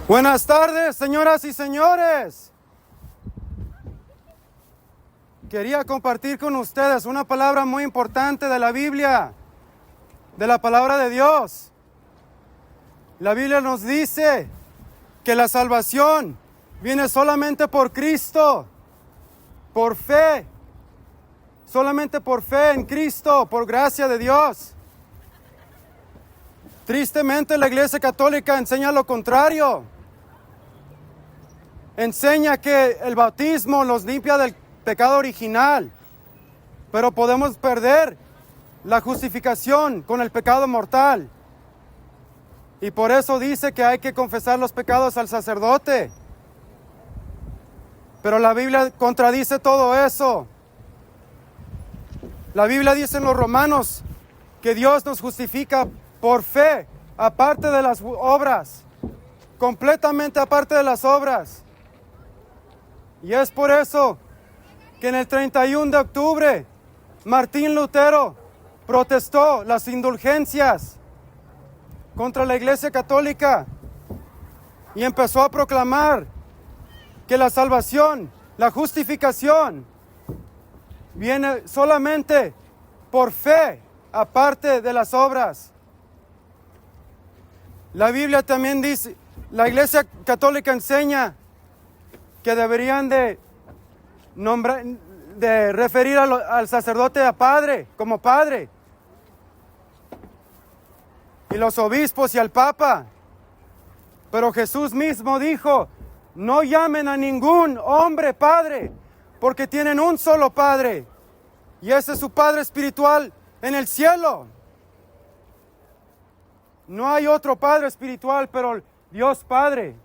Buenas tardes, señoras y señores. Quería compartir con ustedes una palabra muy importante de la Biblia, de la palabra de Dios. La Biblia nos dice que la salvación viene solamente por Cristo, por fe, solamente por fe en Cristo, por gracia de Dios. Tristemente, la Iglesia Católica enseña lo contrario. Enseña que el bautismo nos limpia del pecado original, pero podemos perder la justificación con el pecado mortal. Y por eso dice que hay que confesar los pecados al sacerdote. Pero la Biblia contradice todo eso. La Biblia dice en los Romanos que Dios nos justifica por fe, aparte de las obras, completamente aparte de las obras. Y es por eso que en el 31 de octubre Martín Lutero protestó las indulgencias contra la Iglesia Católica y empezó a proclamar que la salvación, la justificación, viene solamente por fe, aparte de las obras. La Biblia también dice, la Iglesia Católica enseña que deberían de referir al sacerdote a padre, como padre, y los obispos y al papa. Pero Jesús mismo dijo, no llamen a ningún hombre padre, porque tienen un solo Padre, y ese es su Padre espiritual en el cielo. No hay otro Padre espiritual, pero Dios Padre.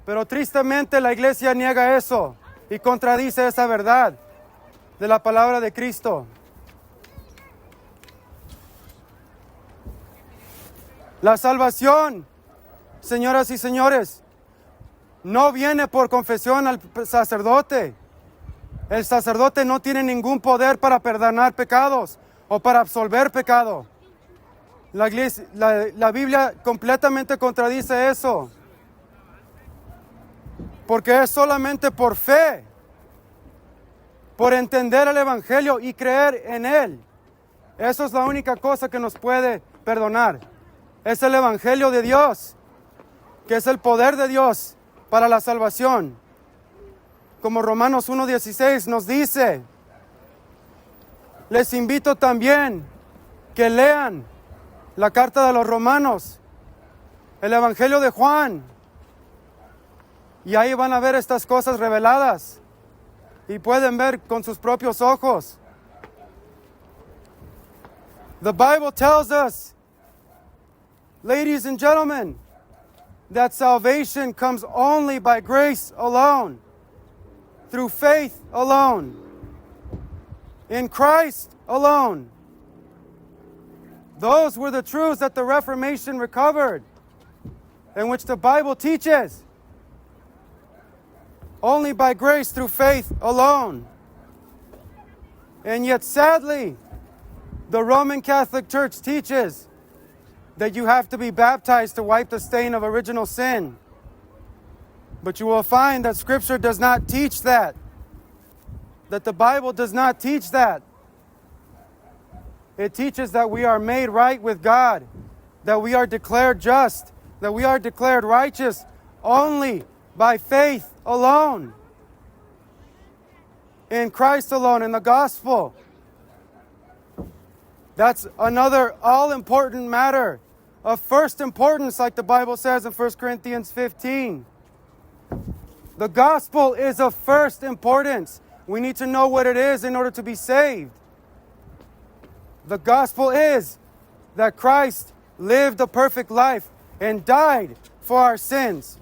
Pero tristemente la Iglesia niega eso y contradice esa verdad de la palabra de Cristo. La salvación, señoras y señores, no viene por confesión al sacerdote. El sacerdote no tiene ningún poder para perdonar pecados o para absolver pecado. La Biblia completamente contradice eso. Porque es solamente por fe, por entender el Evangelio y creer en Él. Eso es la única cosa que nos puede perdonar. Es el Evangelio de Dios, que es el poder de Dios para la salvación. Como Romanos 1:16 nos dice. Les invito también que lean la carta de los Romanos, el Evangelio de Juan. Y ahí van a ver estas cosas reveladas. Y pueden ver con sus propios ojos. The Bible tells us, ladies and gentlemen, that salvation comes only by grace alone, through faith alone, in Christ alone. Those were the truths that the Reformation recovered, in which the Bible teaches. Only by grace through faith alone. And yet, sadly, the Roman Catholic Church teaches that you have to be baptized to wipe the stain of original sin. But you will find that Scripture does not teach that. That the Bible does not teach that. It teaches that we are made right with God, that we are declared just, that we are declared righteous only by faith alone, in Christ alone, in the gospel. That's another all-important matter of first importance, like the Bible says in 1 Corinthians 15. The gospel is of first importance. We need to know what it is in order to be saved. The gospel is that Christ lived a perfect life and died for our sins.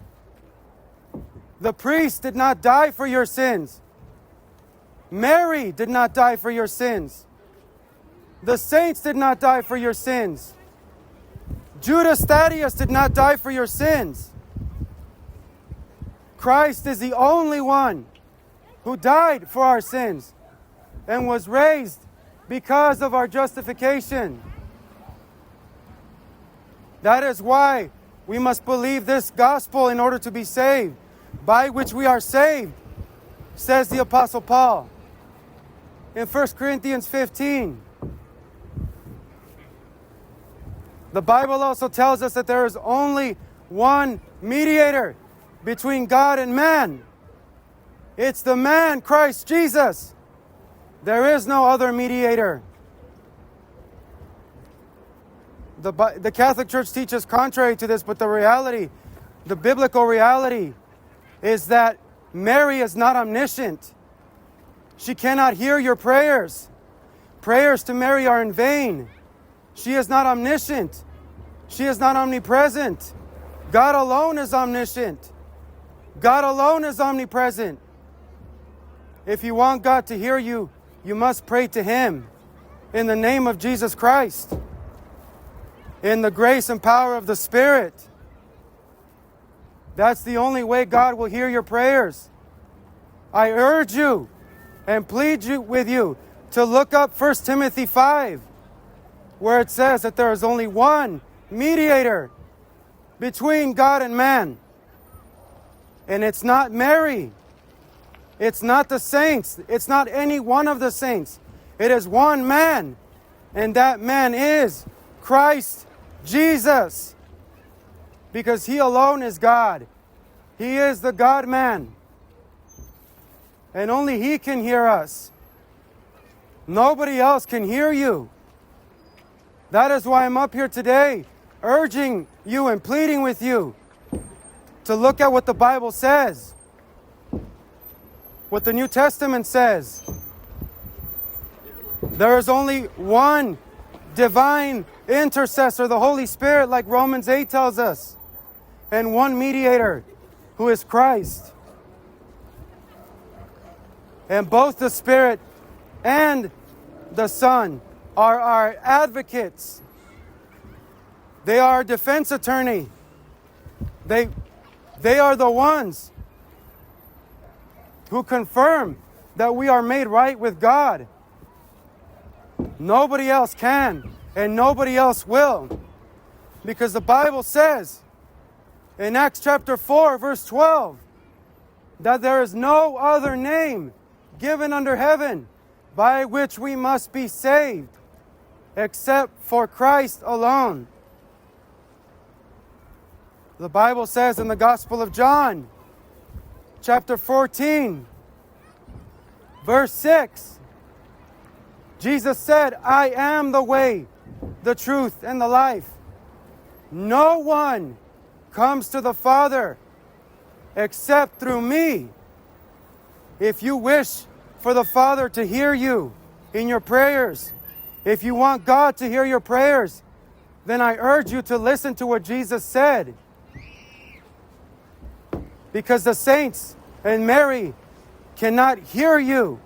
The priest did not die for your sins. Mary did not die for your sins. The saints did not die for your sins. Judas Thaddeus did not die for your sins. Christ is the only one who died for our sins and was raised because of our justification. That is why We must believe this gospel in order to be saved, by which we are saved, says the Apostle Paul in 1 Corinthians 15. The Bible also tells us that there is only one mediator between God and man. It's the man, Christ Jesus. There is no other mediator. The Catholic Church teaches contrary to this, but the reality, the biblical reality, is that Mary is not omniscient. She cannot hear your prayers. Prayers to Mary are in vain. She is not omniscient. She is not omnipresent. God alone is omniscient. God alone is omnipresent. If you want God to hear you, you must pray to Him in the name of Jesus Christ, in the grace and power of the Spirit. That's the only way God will hear your prayers. I urge you and plead with you to look up 1 Timothy 5, where it says that there is only one mediator between God and man. And it's not Mary. It's not the saints. It's not any one of the saints. It is one man. And that man is Christ Jesus. Because He alone is God. He is the God-man. And only He can hear us. Nobody else can hear you. That is why I'm up here today, urging you and pleading with you to look at what the Bible says, what the New Testament says. There is only one divine intercessor, the Holy Spirit, like Romans 8 tells us, and one mediator, who is Christ. And both the Spirit and the Son are our advocates. They are our defense attorney. They are the ones who confirm that we are made right with God. Nobody else can, and nobody else will. Because the Bible says in Acts chapter 4, verse 12, that there is no other name given under heaven by which we must be saved, except for Christ alone. The Bible says in the Gospel of John, chapter 14, verse 6, Jesus said, I am the way, the truth, and the life. No one comes to the Father except through me. If you wish for the Father to hear you in your prayers, if you want God to hear your prayers, then I urge you to listen to what Jesus said. Because the saints and Mary cannot hear you.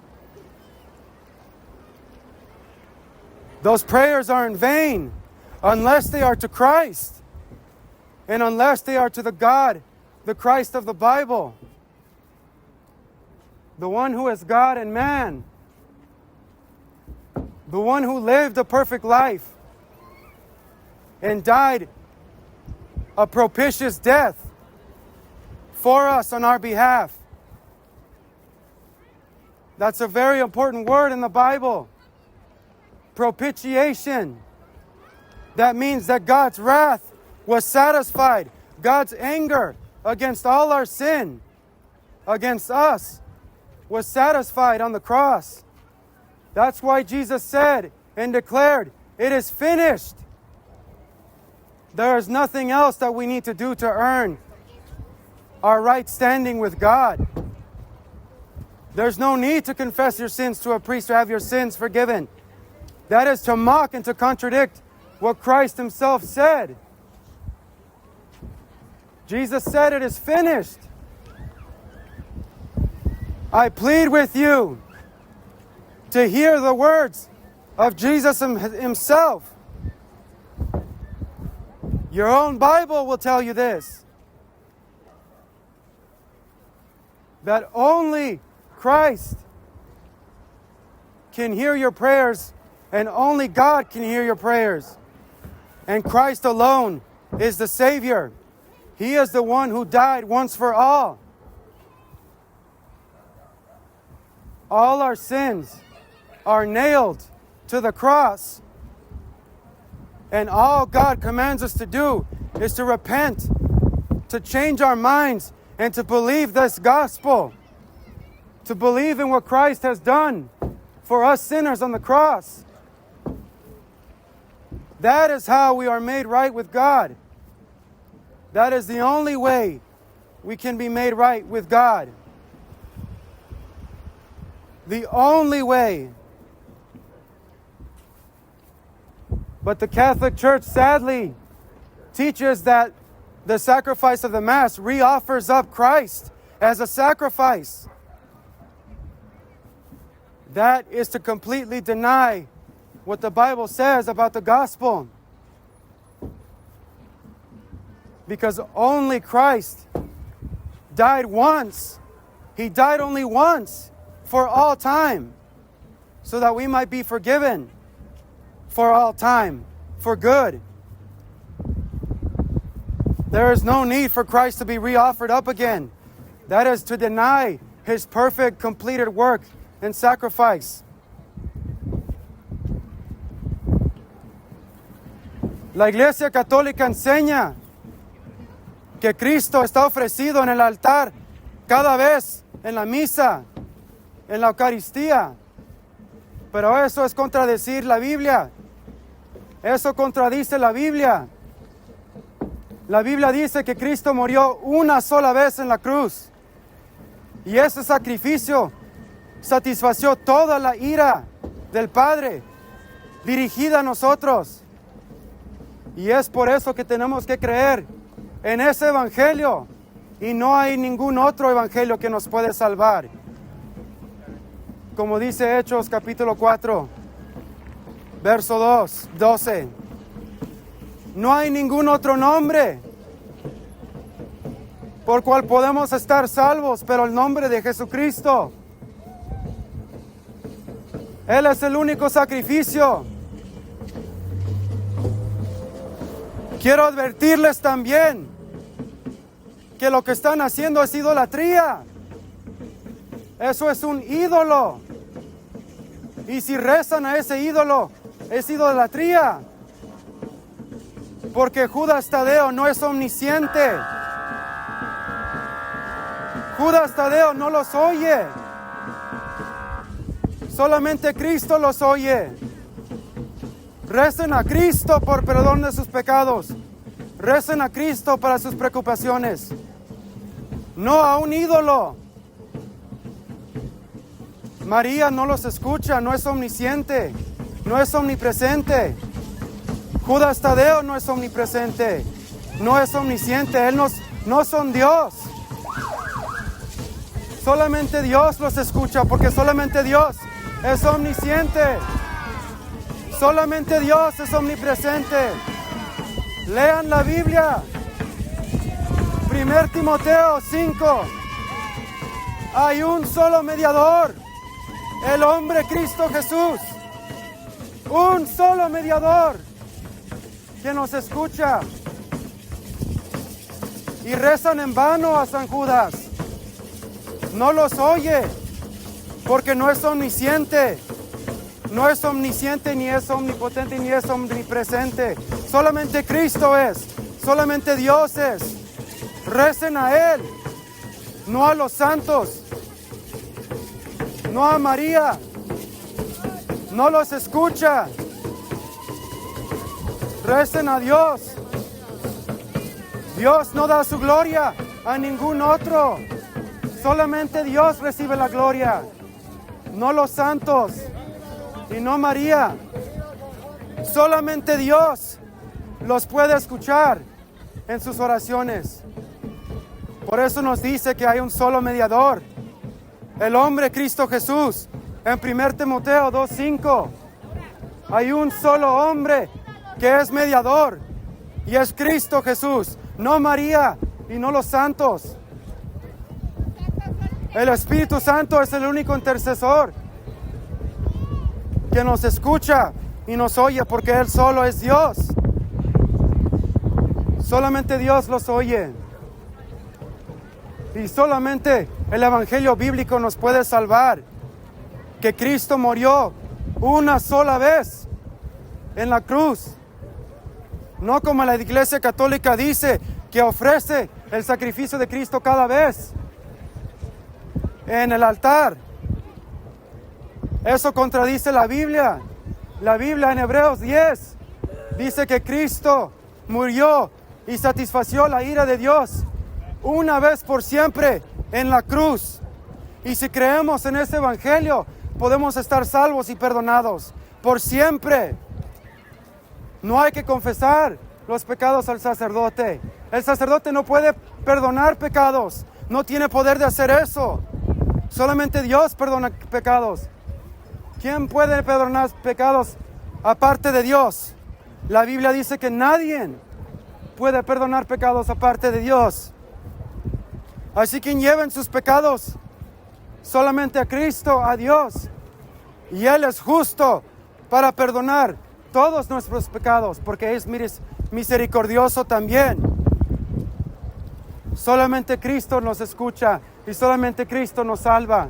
Those prayers are in vain unless they are to Christ and unless they are to the God, the Christ of the Bible, the one who is God and man, the one who lived a perfect life and died a propitious death for us on our behalf. That's a very important word in the Bible. Propitiation. That means that God's wrath was satisfied. God's anger against all our sin, against us, was satisfied on the cross. That's why Jesus said and declared, it is finished. There is nothing else that we need to do to earn our right standing with God. There's no need to confess your sins to a priest to have your sins forgiven. That is to mock and to contradict what Christ Himself said. Jesus said, it is finished. I plead with you to hear the words of Jesus Himself. Your own Bible will tell you this. That only Christ can hear your prayers, and only God can hear your prayers. And Christ alone is the Savior. He is the one who died once for all. All our sins are nailed to the cross. And all God commands us to do is to repent, to change our minds, and to believe this gospel. To believe in what Christ has done for us sinners on the cross. That is how we are made right with God. That is the only way we can be made right with God. The only way. But the Catholic Church sadly teaches that the sacrifice of the Mass re-offers up Christ as a sacrifice. That is to completely deny what the Bible says about the gospel. Because only Christ died once. He died only once for all time, so that we might be forgiven for all time, for good. There is no need for Christ to be re-offered up again. That is to deny His perfect, completed work and sacrifice. La Iglesia Católica enseña que Cristo está ofrecido en el altar cada vez en la misa, en la Eucaristía. Pero eso es contradecir la Biblia. Eso contradice la Biblia. La Biblia dice que Cristo murió una sola vez en la cruz. Y ese sacrificio satisfació toda la ira del Padre dirigida a nosotros. Y es por eso que tenemos que creer en ese evangelio. Y no hay ningún otro evangelio que nos puede salvar. Como dice Hechos capítulo 4, verso 12. No hay ningún otro nombre por cual podemos estar salvos, pero el nombre de Jesucristo. Él es el único sacrificio. Quiero advertirles también que lo que están haciendo es idolatría. Eso es un ídolo. Y si rezan a ese ídolo, es idolatría. Porque Judas Tadeo no es omnisciente. Judas Tadeo no los oye. Solamente Cristo los oye. Recen a Cristo por perdón de sus pecados. Recen a Cristo para sus preocupaciones. No a un ídolo. María no los escucha, no es omnisciente, no es omnipresente. Judas Tadeo no es omnipresente, no es omnisciente, él no son Dios. Solamente Dios los escucha, porque solamente Dios es omnisciente. Solamente Dios es omnipresente. Lean la Biblia. 1 Timoteo 5. Hay un solo mediador, el hombre Cristo Jesús. Un solo mediador que nos escucha. Y rezan en vano a San Judas. No los oye, porque no es omnisciente. No es omnisciente, ni es omnipotente, ni es omnipresente. Solamente Cristo es. Solamente Dios es. Recen a Él, no a los santos, no a María. No los escucha. Recen a Dios. Dios no da su gloria a ningún otro. Solamente Dios recibe la gloria, no los santos y no María. Solamente Dios los puede escuchar en sus oraciones. Por eso nos dice que hay un solo mediador, el hombre Cristo Jesús. En 1 Timoteo 2:5 hay un solo hombre que es mediador, y es Cristo Jesús, no María y no los santos. El Espíritu Santo es el único intercesor que nos escucha y nos oye, porque Él solo es Dios. Solamente Dios los oye. Y solamente el Evangelio bíblico nos puede salvar. Que Cristo murió una sola vez en la cruz. No como la Iglesia Católica dice, que ofrece el sacrificio de Cristo cada vez en el altar. Eso contradice la Biblia. La Biblia en Hebreos 10 dice que Cristo murió y satisfació la ira de Dios una vez por siempre en la cruz. Y si creemos en ese Evangelio, podemos estar salvos y perdonados por siempre. No hay que confesar los pecados al sacerdote. El sacerdote no puede perdonar pecados. No tiene poder de hacer eso. Solamente Dios perdona pecados. ¿Quién puede perdonar pecados aparte de Dios? La Biblia dice que nadie puede perdonar pecados aparte de Dios. Así que lleven sus pecados solamente a Cristo, a Dios. Y Él es justo para perdonar todos nuestros pecados, porque es misericordioso también. Solamente Cristo nos escucha y solamente Cristo nos salva.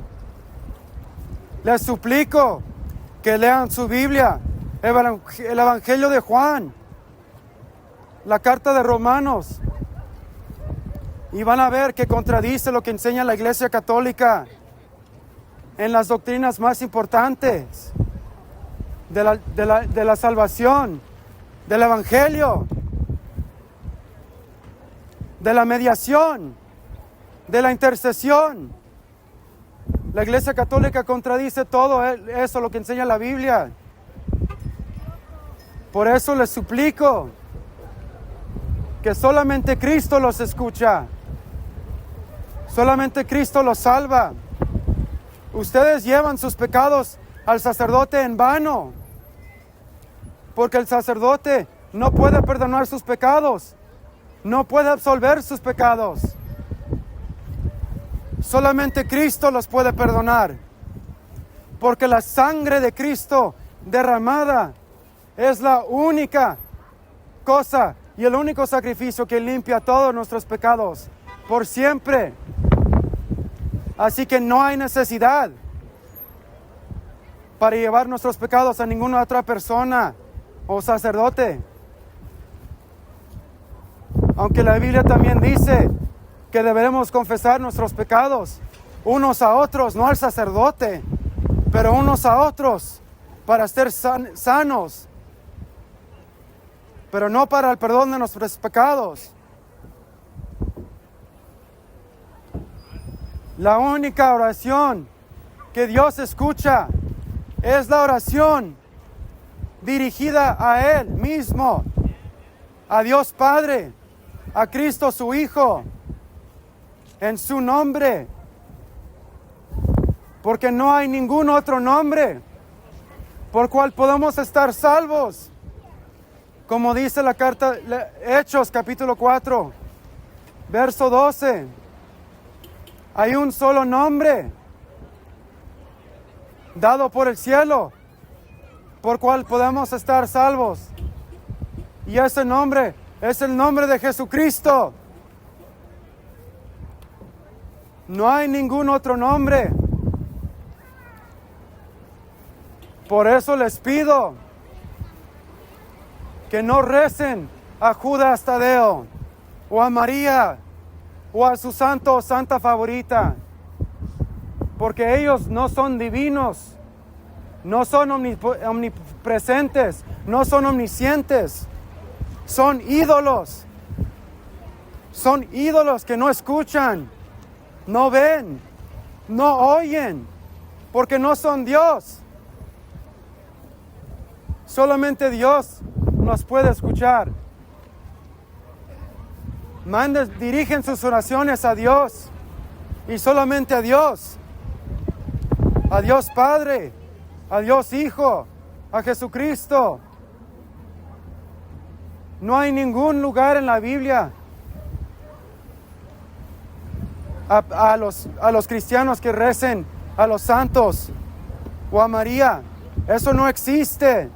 Les suplico que lean su Biblia, el Evangelio de Juan, la carta de Romanos, y van a ver que contradice lo que enseña la Iglesia Católica en las doctrinas más importantes de la salvación, del Evangelio, de la mediación, de la intercesión. La Iglesia Católica contradice todo eso, lo que enseña la Biblia. Por eso les suplico que solamente Cristo los escucha. Solamente Cristo los salva. Ustedes llevan sus pecados al sacerdote en vano, porque el sacerdote no puede perdonar sus pecados, no puede absolver sus pecados. Solamente Cristo los puede perdonar, porque la sangre de Cristo derramada es la única cosa y el único sacrificio que limpia todos nuestros pecados por siempre. Así que no hay necesidad para llevar nuestros pecados a ninguna otra persona o sacerdote. Aunque la Biblia también dice que deberemos confesar nuestros pecados unos a otros, no al sacerdote, pero unos a otros para ser sanos, pero no para el perdón de nuestros pecados. La única oración que Dios escucha es la oración dirigida a Él mismo, a Dios Padre, a Cristo su Hijo, en su nombre, porque no hay ningún otro nombre por cual podemos estar salvos. Como dice la carta Hechos capítulo 4, verso 12. Hay un solo nombre dado por el cielo por cual podemos estar salvos. Y ese nombre es el nombre de Jesucristo. No hay ningún otro nombre. Por eso les pido que no recen a Judas Tadeo o a María o a su santo o santa favorita, porque ellos no son divinos, no son omnipresentes, no son omniscientes, son ídolos que no escuchan, no ven, no oyen, porque no son Dios. Solamente Dios nos puede escuchar. Dirigen sus oraciones a Dios y solamente a Dios Padre, a Dios Hijo, a Jesucristo. No hay ningún lugar en la Biblia a los cristianos que recen a los santos o a María. Eso no existe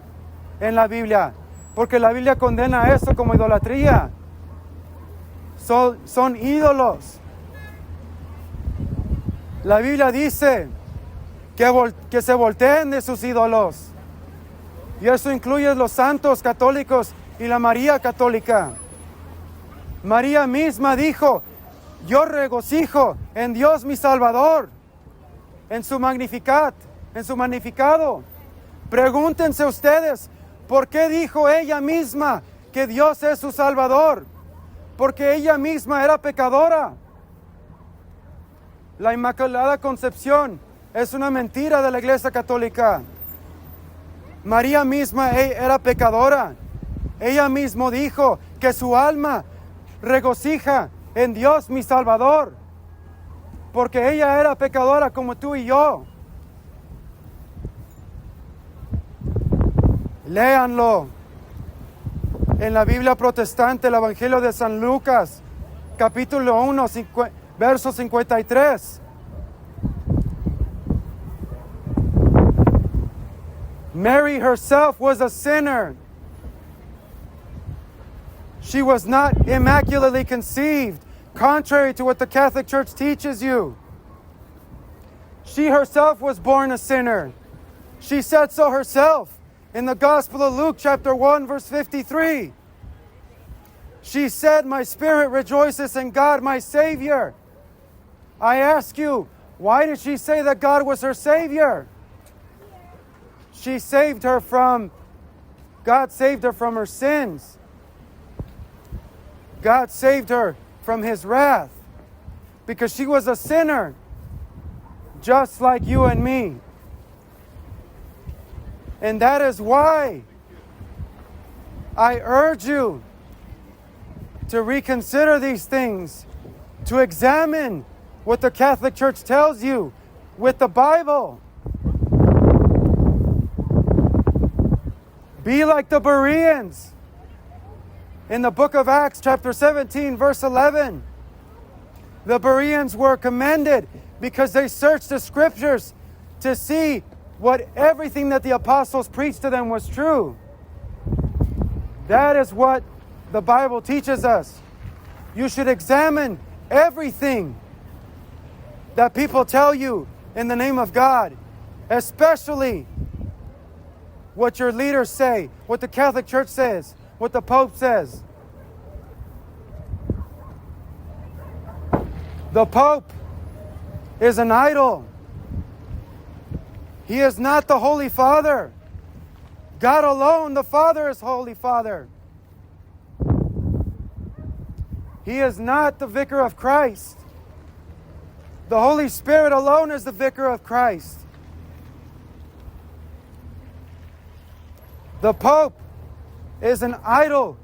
en la Biblia, porque la Biblia condena eso como idolatría. Son ídolos. La Biblia dice que se volteen de sus ídolos. Y eso incluye los santos católicos y la María católica. María misma dijo, yo regocijo en Dios mi Salvador, en su Magnificat, en su magnificado. Pregúntense ustedes, ¿por qué dijo ella misma que Dios es su Salvador? Porque ella misma era pecadora. La Inmaculada Concepción es una mentira de la Iglesia Católica. María misma era pecadora. Ella misma dijo que su alma regocija en Dios mi Salvador, porque ella era pecadora como tú y yo. Léanlo en la Biblia protestante, el Evangelio de San Lucas, capítulo 1, verso 53. Mary herself was a sinner. She was not immaculately conceived, contrary to what the Catholic Church teaches you. She herself was born a sinner. She said so herself in the Gospel of Luke, chapter 1, verse 53. She said, my spirit rejoices in God, my Savior. I ask you, why did she say that God was her Savior? God saved her from her sins. God saved her from His wrath because she was a sinner, just like you and me. And that is why I urge you to reconsider these things, to examine what the Catholic Church tells you with the Bible. Be like the Bereans. In the book of Acts, chapter 17, verse 11, the Bereans were commended because they searched the scriptures to see what everything that the apostles preached to them was true. That is what the Bible teaches us. You should examine everything that people tell you in the name of God, especially what your leaders say, what the Catholic Church says, what the Pope says. The Pope is an idol. He is not the Holy Father. God alone, the Father, is Holy Father. He is not the Vicar of Christ. The Holy Spirit alone is the Vicar of Christ. The Pope is an idol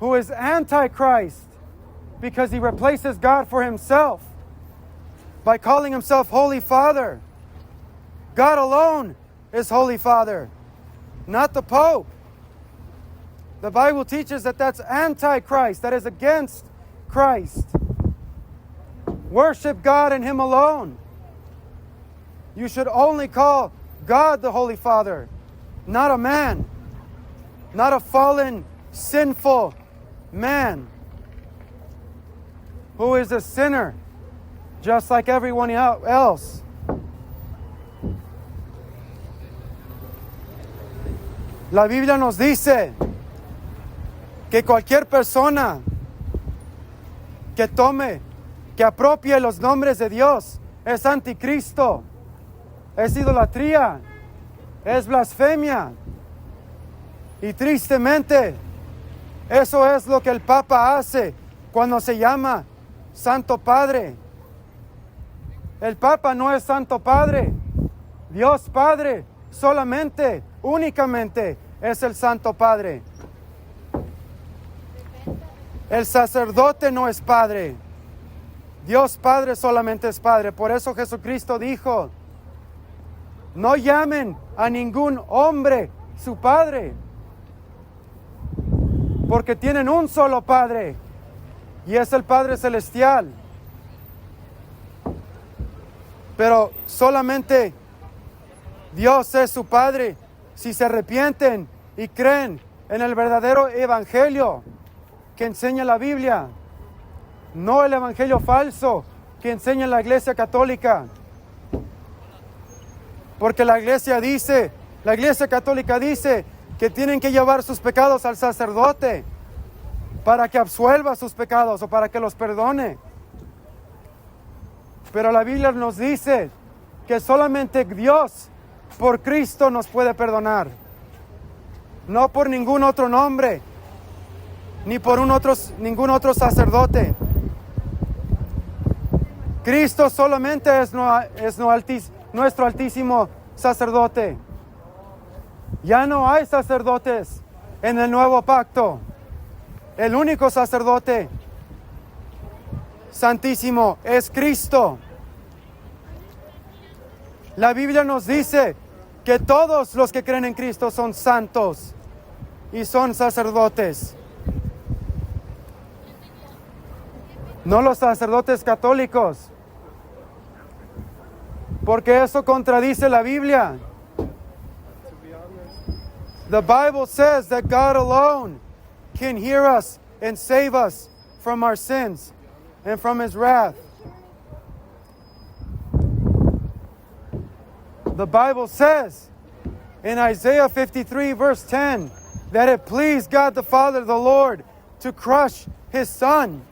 who is antichrist because he replaces God for himself by calling himself Holy Father. God alone is Holy Father, not the Pope. The Bible teaches that that's antichrist, that is against Christ. Worship God and Him alone. You should only call God the Holy Father, not a man, not a fallen, sinful man who is a sinner, just like everyone else. La Biblia nos dice que cualquier persona que apropie los nombres de Dios es anticristo, es idolatría, es blasfemia. Y tristemente, eso es lo que el Papa hace cuando se llama Santo Padre. El Papa no es Santo Padre. Dios Padre solamente, únicamente es el Santo Padre. El sacerdote no es Padre. Dios Padre solamente es Padre. Por eso Jesucristo dijo, no llamen a ningún hombre su Padre, porque tienen un solo Padre, y es el Padre Celestial. Pero solamente Dios es su Padre si se arrepienten y creen en el verdadero Evangelio que enseña la Biblia, no el Evangelio falso que enseña la Iglesia Católica. Porque la Iglesia Católica dice que tienen que llevar sus pecados al sacerdote para que absuelva sus pecados o para que los perdone. Pero la Biblia nos dice que solamente Dios por Cristo nos puede perdonar. No por ningún otro nombre, ni por ningún otro sacerdote. Cristo solamente es nuestro altísimo sacerdote. Ya no hay sacerdotes en el nuevo pacto. El único sacerdote santísimo es Cristo. La Biblia nos dice que todos los que creen en Cristo son santos y son sacerdotes. No los sacerdotes católicos, porque eso contradice la Biblia. The Bible says that God alone can hear us and save us from our sins and from His wrath. The Bible says in Isaiah 53 verse 10 that it pleased God the Father, the Lord, to crush His Son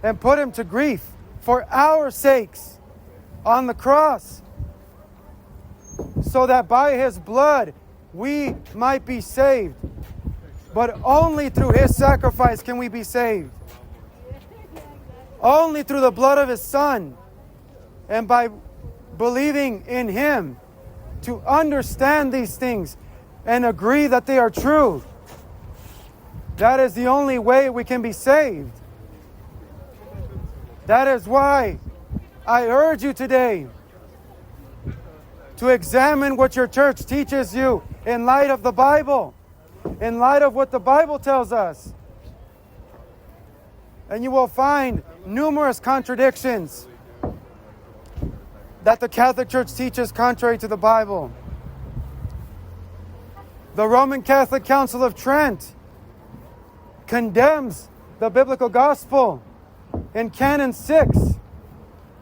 and put Him to grief for our sakes on the cross, so that by His blood we might be saved. But only through His sacrifice can we be saved. Only through the blood of His Son and by believing in Him, to understand these things and agree that they are true. That is the only way we can be saved. That is why I urge you today to examine what your church teaches you in light of the Bible, in light of what the Bible tells us. And you will find numerous contradictions that the Catholic Church teaches contrary to the Bible. The Roman Catholic Council of Trent condemns the biblical gospel in Canon 6,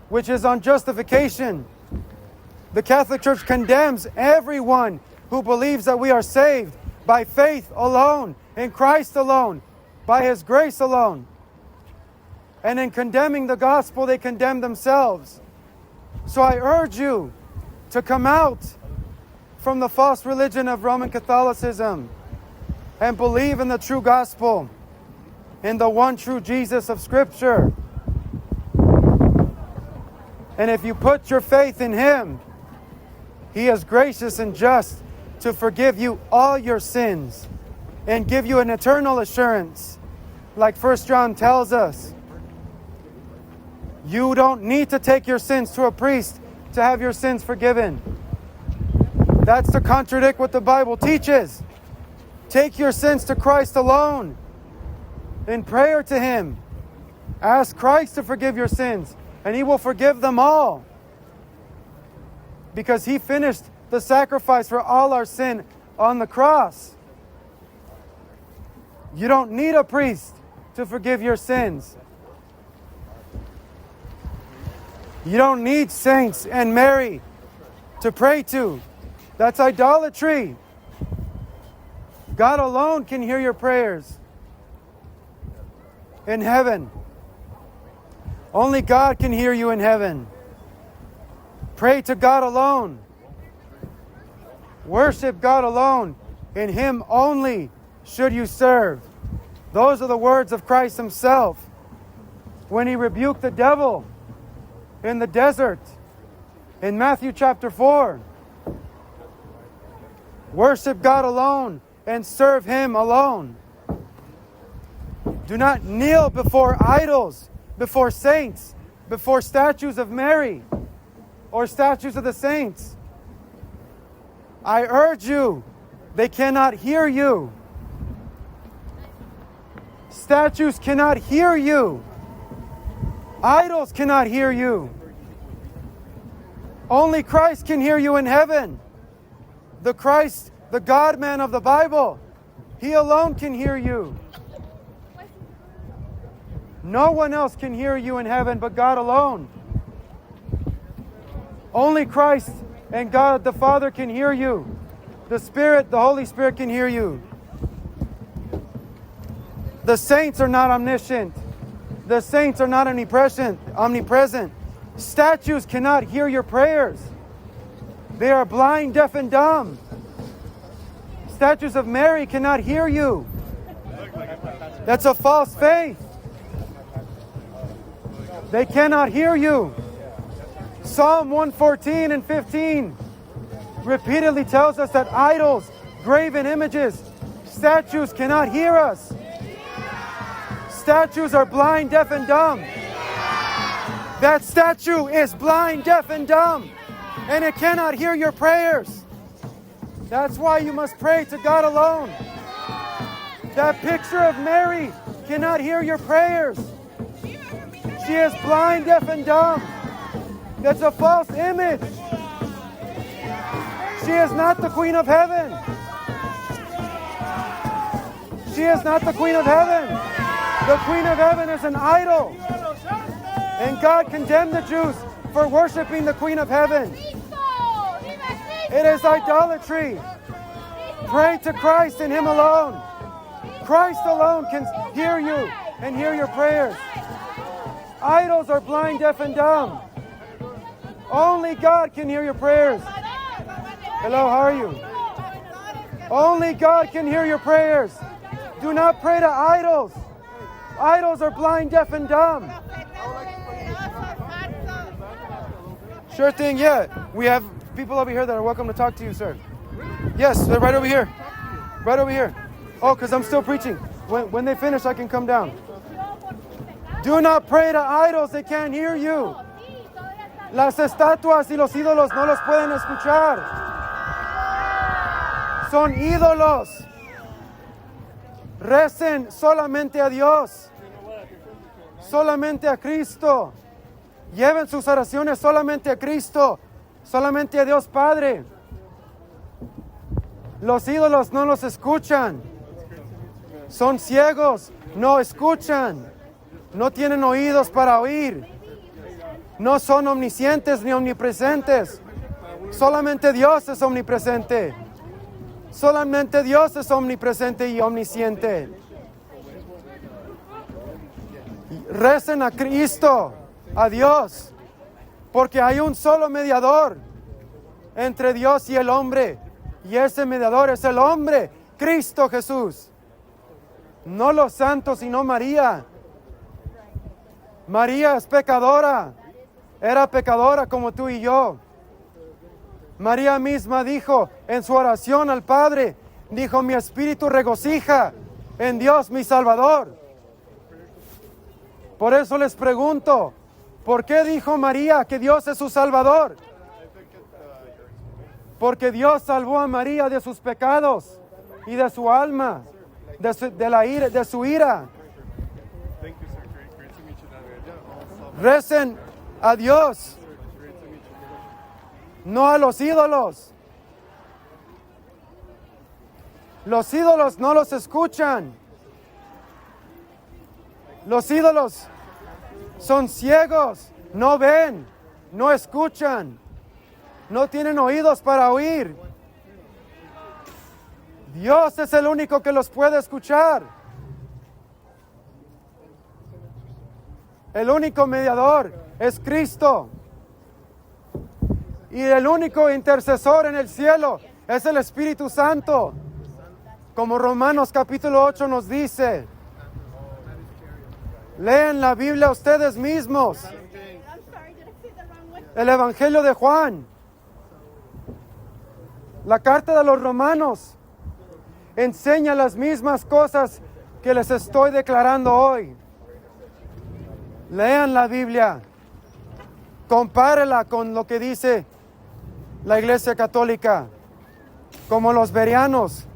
which is on justification. The Catholic Church condemns everyone who believes that we are saved by faith alone, in Christ alone, by His grace alone. And in condemning the gospel, they condemn themselves. So I urge you to come out from the false religion of Roman Catholicism and believe in the true gospel, in the one true Jesus of Scripture. And if you put your faith in Him, He is gracious and just to forgive you all your sins and give you an eternal assurance, like 1 John tells us. You don't need to take your sins to a priest to have your sins forgiven. That's to contradict what the Bible teaches. Take your sins to Christ alone in prayer to Him. Ask Christ to forgive your sins, and He will forgive them all, because He finished the sacrifice for all our sin on the cross. You don't need a priest to forgive your sins. You don't need saints and Mary to pray to. That's idolatry. God alone can hear your prayers in heaven. Only God can hear you in heaven. Pray to God alone. Worship God alone. In Him only should you serve. Those are the words of Christ Himself when He rebuked the devil in the desert in Matthew chapter 4. Worship God alone and serve Him alone. Do not kneel before idols, before saints, before statues of Mary or statues of the saints. I urge you, they cannot hear you. Statues cannot hear you. Idols cannot hear you. Only Christ can hear you in heaven. The Christ, the God-man of the Bible, He alone can hear you. No one else can hear you in heaven but God alone. Only Christ and God the Father can hear you. The Spirit, the Holy Spirit can hear you. The saints are not omniscient. The saints are not omnipresent. Statues cannot hear your prayers. They are blind, deaf, and dumb. Statues of Mary cannot hear you. That's a false faith. They cannot hear you. Psalm 114 and 15 repeatedly tells us that idols, graven images, statues cannot hear us. Statues are blind, deaf, and dumb. That statue is blind, deaf, and dumb, and it cannot hear your prayers. That's why you must pray to God alone. That picture of Mary cannot hear your prayers. She is blind, deaf, and dumb. That's a false image. She is not the Queen of Heaven. She is not the Queen of Heaven. The Queen of Heaven is an idol. And God condemned the Jews for worshiping the Queen of Heaven. It is idolatry. Pray to Christ and Him alone. Christ alone can hear you and hear your prayers. Idols are blind, deaf, and dumb. Only God can hear your prayers. Hello, how are you? Only God can hear your prayers. Do not pray to idols. Idols are blind, deaf, and dumb. Sure thing, yeah. We have people over here that are welcome to talk to you, sir. Yes, they're right over here. Right over here. Oh, because I'm still preaching. When they finish, I can come down. Do not pray to idols. They can't hear you. Las estatuas y los ídolos no los pueden escuchar. Son ídolos. Recen solamente a Dios. Solamente a Cristo. Lleven sus oraciones solamente a Cristo. Solamente a Dios Padre. Los ídolos no los escuchan. Son ciegos. No escuchan. No tienen oídos para oír. No son omniscientes ni omnipresentes. Solamente Dios es omnipresente. Solamente Dios es omnipresente y omnisciente. Recen a Cristo, a Dios, porque hay un solo mediador entre Dios y el hombre, y ese mediador es el hombre, Cristo Jesús. No los santos, sino María. María es pecadora, era pecadora como tú y yo. María misma dijo en su oración al Padre, dijo: mi espíritu regocija en Dios mi Salvador. Por eso les pregunto, ¿por qué dijo María que Dios es su Salvador? Porque Dios salvó a María de sus pecados y de su alma, de su ira. Recen a Dios, no a los ídolos. Los ídolos no los escuchan. Los ídolos son ciegos, no ven, no escuchan, no tienen oídos para oír. Dios es el único que los puede escuchar. El único mediador es Cristo. Y el único intercesor en el cielo es el Espíritu Santo. Como Romanos capítulo 8 nos dice. Lean la Biblia ustedes mismos. El Evangelio de Juan. La carta de los Romanos enseña las mismas cosas que les estoy declarando hoy. Lean la Biblia. Compárela con lo que dice la Iglesia Católica, como los bereanos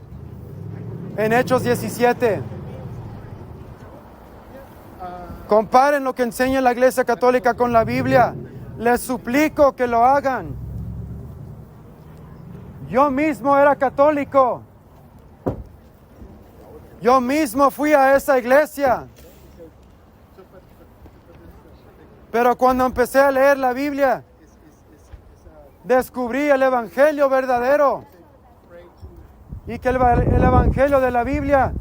en Hechos 17. Comparen lo que enseña la Iglesia Católica con la Biblia. Les suplico que lo hagan. Yo mismo era católico. Yo mismo fui a esa iglesia. Pero cuando empecé a leer la Biblia, descubrí el Evangelio verdadero. Y que el Evangelio de la Biblia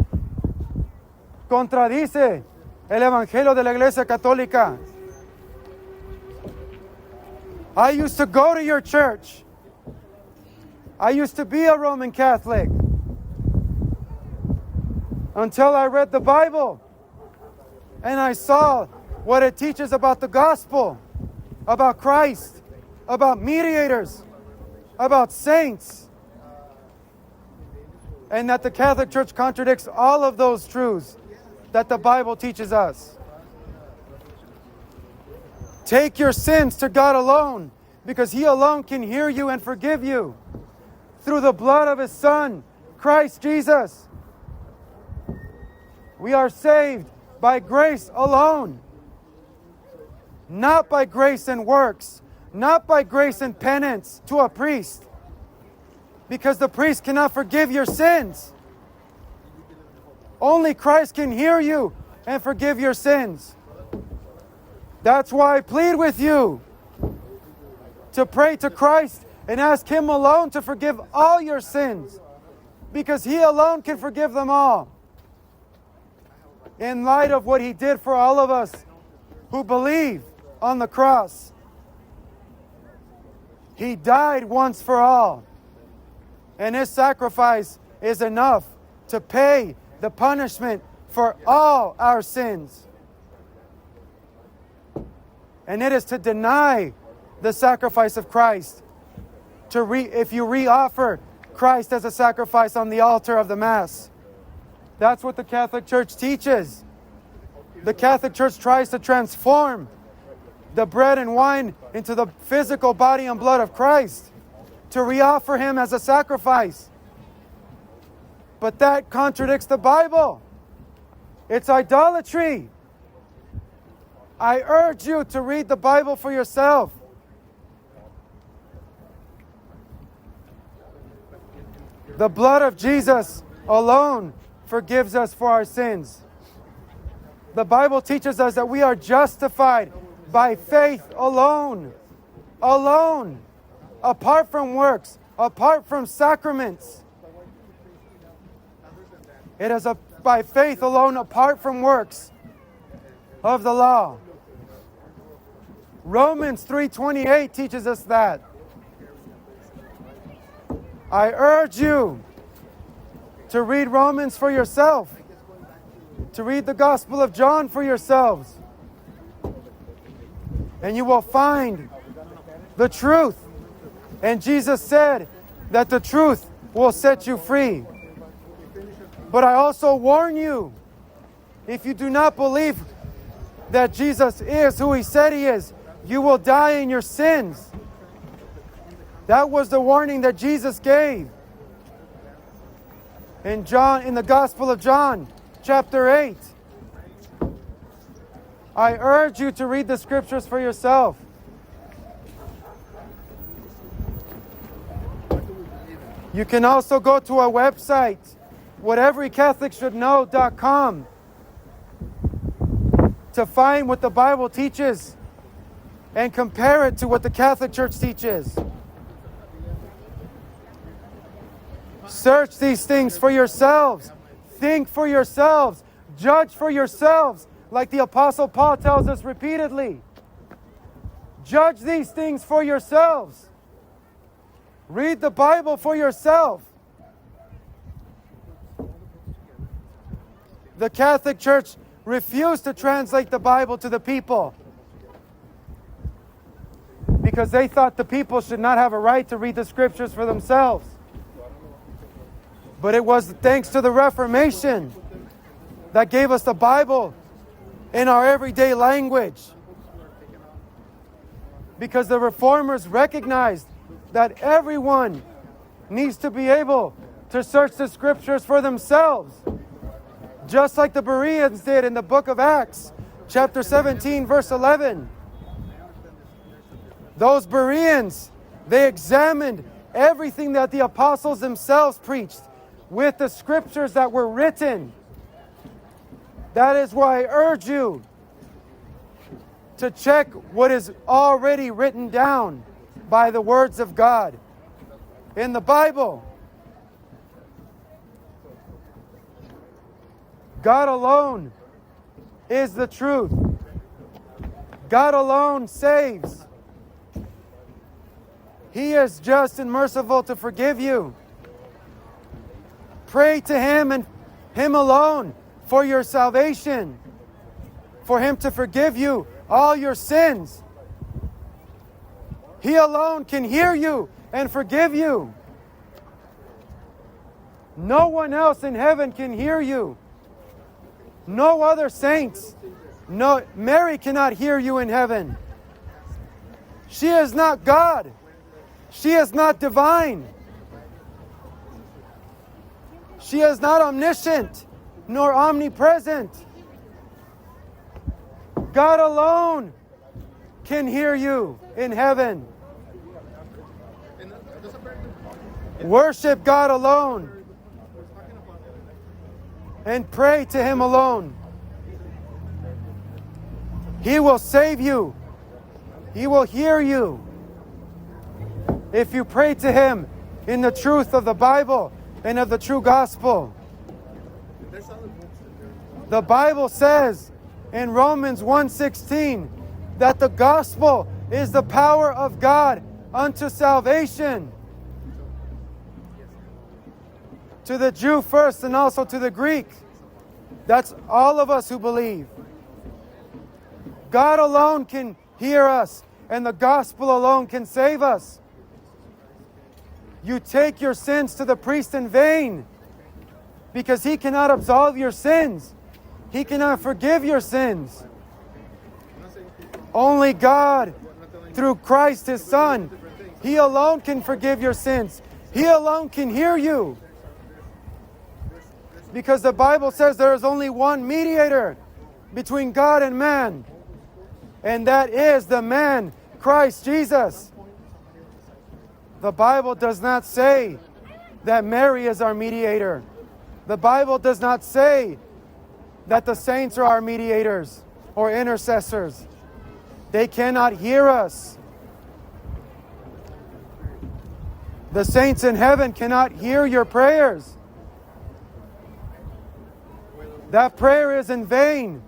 contradice el Evangelio de la Iglesia Católica. I used to go to your church. I used to be a Roman Catholic. Until I read the Bible. And I saw what it teaches about the gospel, about Christ, about mediators, about saints. And that the Catholic Church contradicts all of those truths that the Bible teaches us. Take your sins to God alone, because He alone can hear you and forgive you through the blood of His Son, Christ Jesus. We are saved by grace alone, not by grace and works, not by grace and penance to a priest, because the priest cannot forgive your sins. Only Christ can hear you and forgive your sins. That's why I plead with you to pray to Christ and ask Him alone to forgive all your sins, because He alone can forgive them all. In light of what He did for all of us who believe on the cross. He died once for all. And His sacrifice is enough to pay the punishment for all our sins. And it is to deny the sacrifice of Christ. If you re-offer Christ as a sacrifice on the altar of the Mass. That's what the Catholic Church teaches. The Catholic Church tries to transform the bread and wine into the physical body and blood of Christ, to re-offer Him as a sacrifice. But that contradicts the Bible. It's idolatry. I urge you to read the Bible for yourself. The blood of Jesus alone forgives us for our sins. The Bible teaches us that we are justified by faith alone. Alone. Apart from works. Apart from sacraments. It is by faith alone, apart from works of the law. Romans 3:28 teaches us that. I urge you to read Romans for yourself, to read the Gospel of John for yourselves, and you will find the truth. And Jesus said that the truth will set you free. But I also warn you, if you do not believe that Jesus is who He said He is, you will die in your sins. That was the warning that Jesus gave. In the Gospel of John, chapter 8. I urge you to read the scriptures for yourself. You can also go to our website, whateverycatholicshouldknow.com, to find what the Bible teaches and compare it to what the Catholic Church teaches. Search these things for yourselves. Think for yourselves. Judge for yourselves, like the Apostle Paul tells us repeatedly. Judge these things for yourselves. Read the Bible for yourself. The Catholic Church refused to translate the Bible to the people because they thought the people should not have a right to read the scriptures for themselves. But it was thanks to the Reformation that gave us the Bible in our everyday language. Because the Reformers recognized that everyone needs to be able to search the scriptures for themselves. Just like the Bereans did in the book of Acts, chapter 17, verse 11. Those Bereans, they examined everything that the apostles themselves preached with the scriptures that were written. That is why I urge you to check what is already written down by the words of God in the Bible. God alone is the truth. God alone saves. He is just and merciful to forgive you. Pray to Him and Him alone for your salvation, for Him to forgive you all your sins. He alone can hear you and forgive you. No one else in heaven can hear you. No other saints. No, Mary cannot hear you in heaven. She is not God. She is not divine. She is not omniscient nor omnipresent. God alone can hear you in heaven. Worship God alone and pray to Him alone. He will save you. He will hear you. If you pray to Him in the truth of the Bible and of the true gospel. The Bible says in Romans 1:16 that the gospel is the power of God unto salvation. To the Jew first and also to the Greek. That's all of us who believe. God alone can hear us, and the gospel alone can save us. You take your sins to the priest in vain, because he cannot absolve your sins. He cannot forgive your sins. Only God, through Christ His Son, He alone can forgive your sins. He alone can hear you. Because the Bible says there is only one mediator between God and man. And that is the man, Christ Jesus. The Bible does not say that Mary is our mediator. The Bible does not say that the saints are our mediators or intercessors. They cannot hear us. The saints in heaven cannot hear your prayers. That prayer is in vain.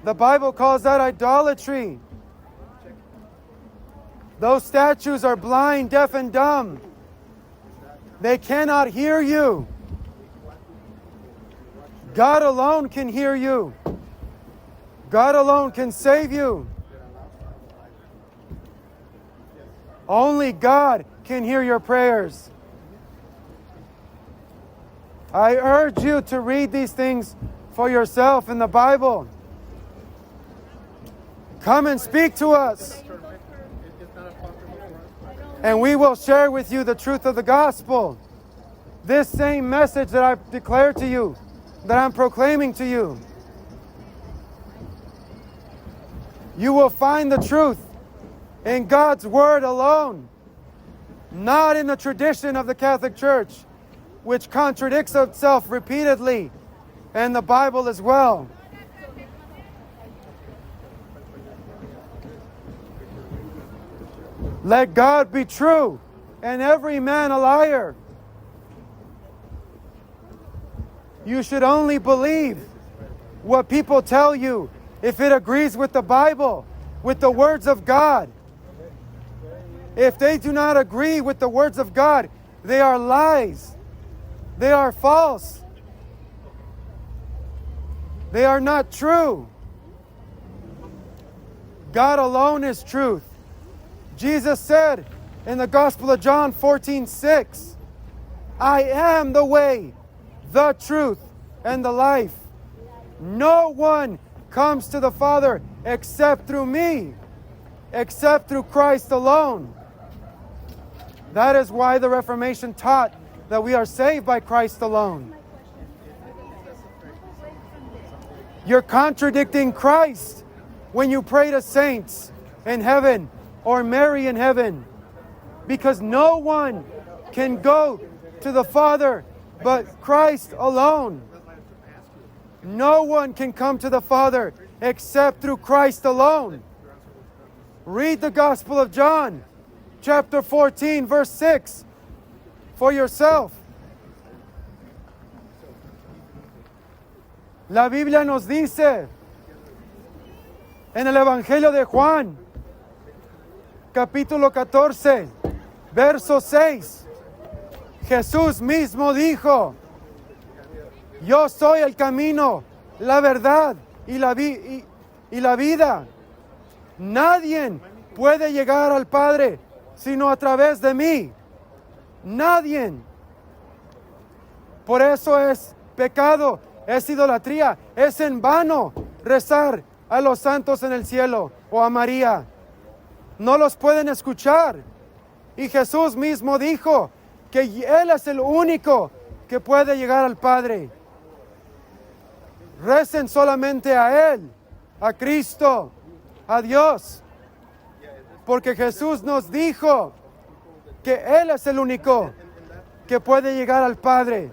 The Bible calls that idolatry. Those statues are blind, deaf, and dumb. They cannot hear you. God alone can hear you. God alone can save you. Only God can hear your prayers. I urge you to read these things for yourself in the Bible. Come and speak to us, and we will share with you the truth of the gospel. This same message that I declare to you, that I'm proclaiming to you. You will find the truth in God's Word alone, not in the tradition of the Catholic Church, which contradicts itself repeatedly, and the Bible as well. Let God be true, and every man a liar. You should only believe what people tell you if it agrees with the Bible, with the words of God. If they do not agree with the words of God, they are lies. They are false. They are not true. God alone is truth. Jesus said in the Gospel of John 14:6, I am the way, the truth, and the life. No one comes to the Father except through me, except through Christ alone. That is why the Reformation taught that we are saved by Christ alone. You're contradicting Christ when you pray to saints in heaven or Mary in heaven, because no one can go to the Father but Christ alone. No one can come to the Father except through Christ alone. Read the Gospel of John, chapter 14, verse 6, for yourself. La Biblia nos dice en el Evangelio de Juan, capítulo 14, verso 6, Jesús mismo dijo: yo soy el camino, la verdad y la vida. Nadie puede llegar al Padre sino a través de mí. Nadie. Por eso es pecado, es idolatría, es en vano rezar a los santos en el cielo o a María. No los pueden escuchar. Y Jesús mismo dijo que Él es el único que puede llegar al Padre. Recen solamente a Él, a Cristo, a Dios. Porque Jesús nos dijo que Él es el único que puede llegar al Padre.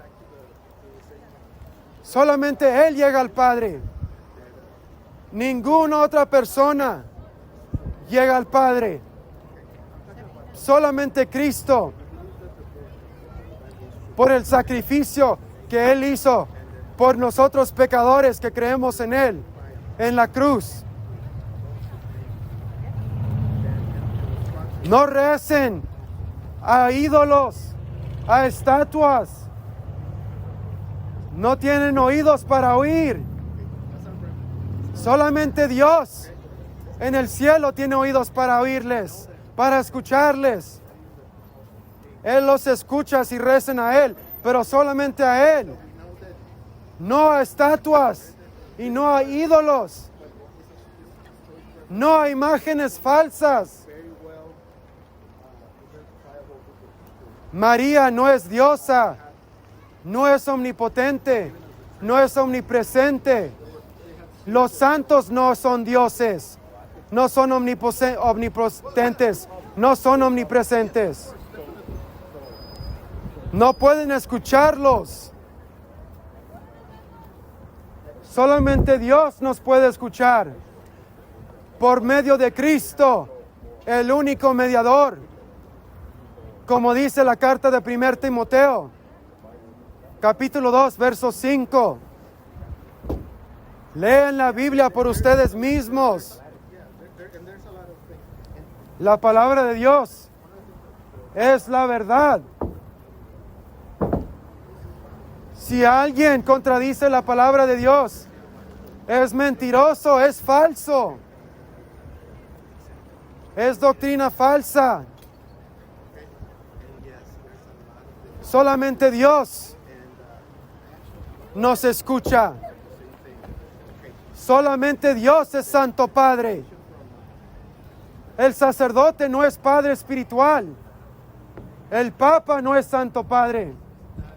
Solamente Él llega al Padre. Ninguna otra persona llega al Padre. Solamente Cristo, por el sacrificio que Él hizo por nosotros pecadores que creemos en Él, en la cruz. No recen a ídolos, a estatuas. No tienen oídos para oír. Solamente Dios en el cielo tiene oídos para oírles, para escucharles. Él los escucha si recen a Él, pero solamente a Él. No a estatuas y no a ídolos. No a imágenes falsas. María no es diosa, no es omnipotente, no es omnipresente. Los santos no son dioses, no son omnipotentes, no son omnipresentes. No pueden escucharlos. Solamente Dios nos puede escuchar por medio de Cristo, el único mediador. Como dice la carta de 1 Timoteo, capítulo 2, verso 5. Lean la Biblia por ustedes mismos. La palabra de Dios es la verdad. Si alguien contradice la palabra de Dios, es mentiroso, es falso, es doctrina falsa. Solamente Dios nos escucha. Solamente Dios es Santo Padre. El sacerdote no es Padre espiritual. El Papa no es Santo Padre.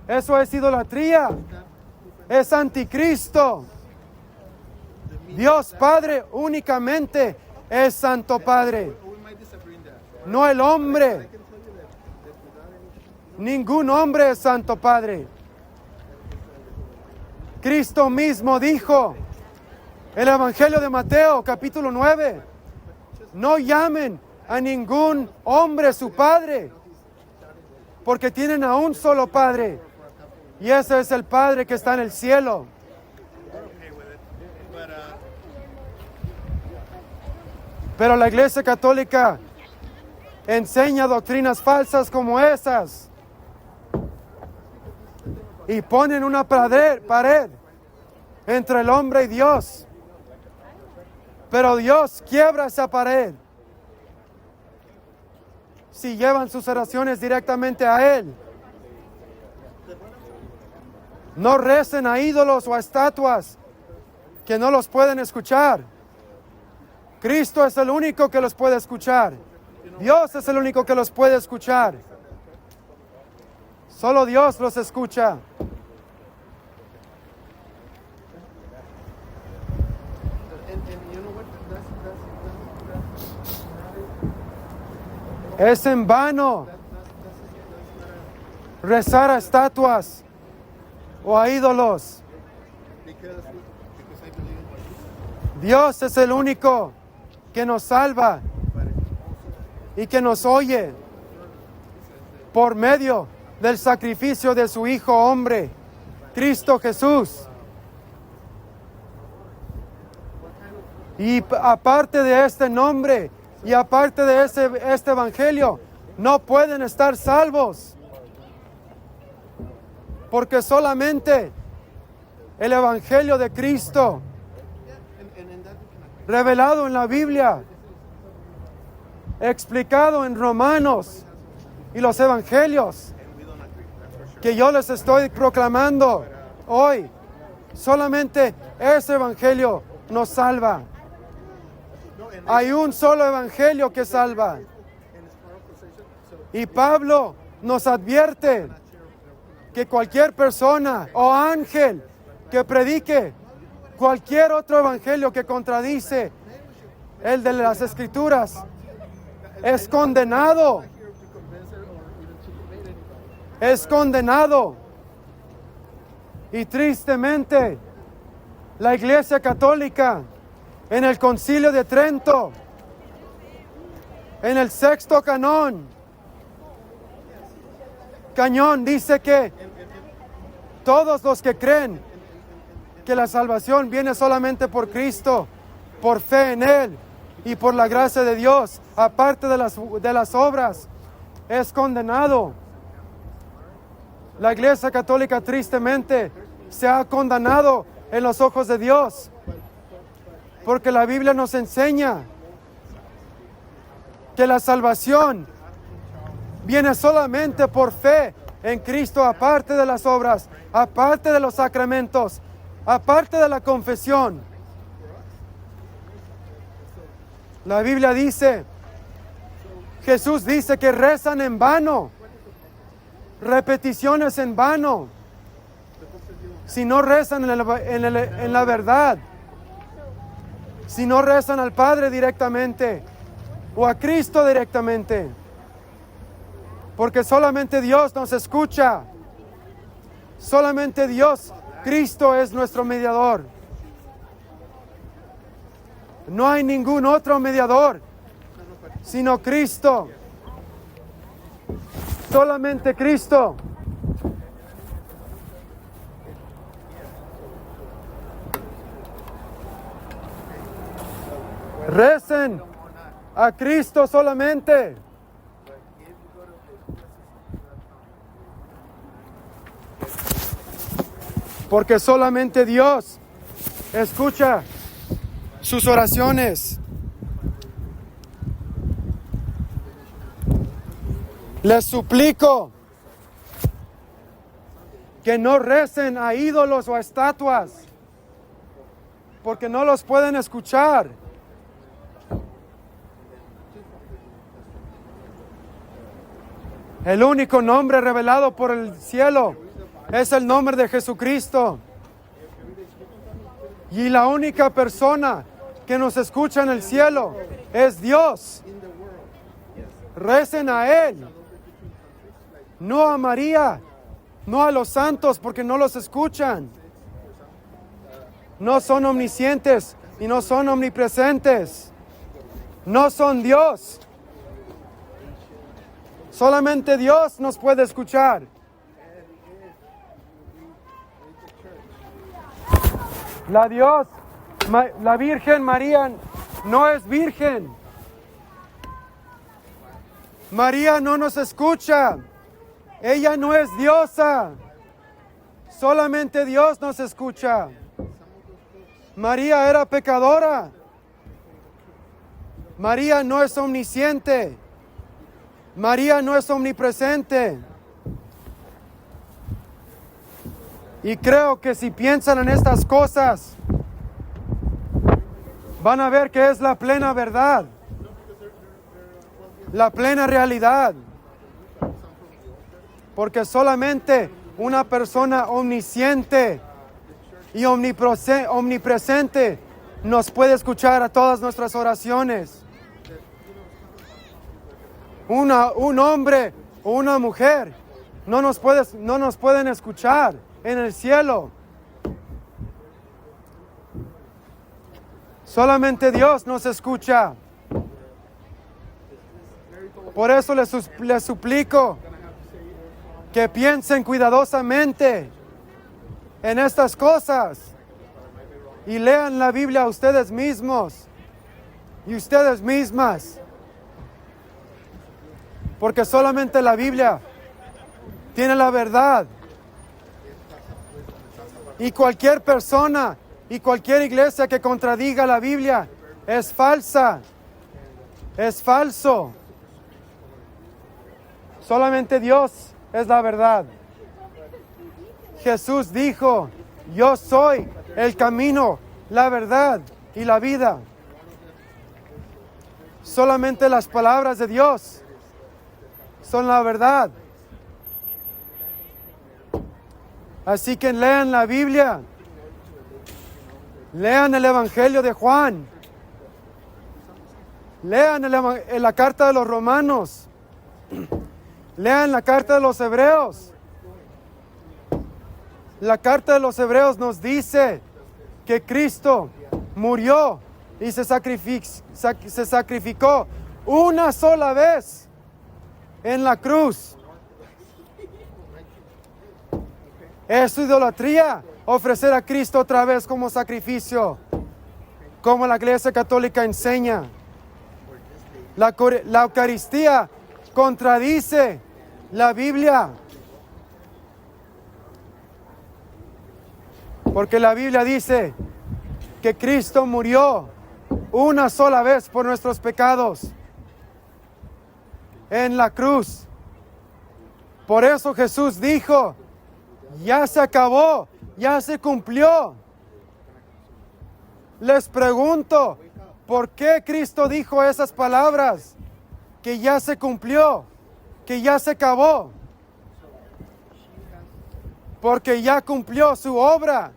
Eso es idolatría. Es anticristo. Dios Padre únicamente es Santo Padre. No el hombre. Ningún hombre es Santo Padre. Cristo mismo dijo en el Evangelio de Mateo, capítulo 9, no llamen a ningún hombre su Padre, porque tienen a un solo Padre, y ese es el Padre que está en el cielo. Pero la Iglesia Católica enseña doctrinas falsas como esas y ponen una pared entre el hombre y Dios. Pero Dios quiebra esa pared si llevan sus oraciones directamente a Él. No recen a ídolos o a estatuas que no los pueden escuchar. Cristo es el único que los puede escuchar. Dios es el único que los puede escuchar. Solo Dios los escucha. Es en vano rezar a estatuas o a ídolos. Dios es el único que nos salva y que nos oye por medio del sacrificio de su Hijo hombre, Cristo Jesús. Y aparte de este nombre y aparte de este evangelio, no pueden estar salvos. Porque solamente el evangelio de Cristo, revelado en la Biblia, explicado en Romanos y los evangelios que yo les estoy proclamando hoy, solamente ese evangelio nos salva. Hay un solo evangelio que salva. Y Pablo nos advierte que cualquier persona o ángel que predique cualquier otro evangelio que contradice el de las Escrituras es condenado. Es condenado. Y tristemente, la Iglesia Católica en el Concilio de Trento, en el sexto cañón, dice que todos los que creen que la salvación viene solamente por Cristo, por fe en Él y por la gracia de Dios, aparte de las obras, es condenado. La Iglesia Católica tristemente se ha condenado en los ojos de Dios, porque la Biblia nos enseña que la salvación viene solamente por fe en Cristo, aparte de las obras, aparte de los sacramentos, aparte de la confesión. La Biblia dice, Jesús dice que rezan en vano, repeticiones en vano, si no rezan en la verdad, si no rezan al Padre directamente o a Cristo directamente, porque solamente Dios nos escucha, solamente Dios, Cristo es nuestro mediador. No hay ningún otro mediador sino Cristo. Solamente Cristo. Recen a Cristo solamente. Porque solamente Dios escucha sus oraciones. Les suplico que no recen a ídolos o a estatuas, porque no los pueden escuchar. El único nombre revelado por el cielo es el nombre de Jesucristo. Y la única persona que nos escucha en el cielo es Dios. Recen a Él, no a María, no a los santos, porque no los escuchan. No son omniscientes y no son omnipresentes. No son Dios. Solamente Dios nos puede escuchar. La Virgen María no es virgen. María no nos escucha. Ella no es diosa. Solamente Dios nos escucha. María era pecadora. María no es omnisciente. María no es omnipresente. Y creo que si piensan en estas cosas, van a ver que es la plena verdad, la plena realidad. Porque solamente una persona omnisciente y omnipresente nos puede escuchar a todas nuestras oraciones. Un hombre o una mujer no nos pueden escuchar en el cielo. Solamente Dios nos escucha. Por eso les suplico que piensen cuidadosamente en estas cosas y lean la Biblia a ustedes mismos y ustedes mismas, porque solamente la Biblia tiene la verdad, y cualquier persona y cualquier iglesia que contradiga la Biblia es falsa, es falso. Solamente Dios es la verdad. Jesús dijo: yo soy el camino, la verdad y la vida. Solamente las palabras de Dios son la verdad. Así que lean la Biblia, lean el Evangelio de Juan, lean la carta de los Romanos, lean la carta de los Hebreos. La carta de los Hebreos nos dice que Cristo murió y se sacrificó una sola vez en la cruz. Es idolatría ofrecer a Cristo otra vez como sacrificio, como la Iglesia Católica enseña. La Eucaristía contradice la Biblia, porque la Biblia dice que Cristo murió una sola vez por nuestros pecados en la cruz. Por eso Jesús dijo: ya se acabó, ya se cumplió. Les pregunto, ¿por qué Cristo dijo esas palabras? Que ya se cumplió, que ya se acabó. Porque ya cumplió su obra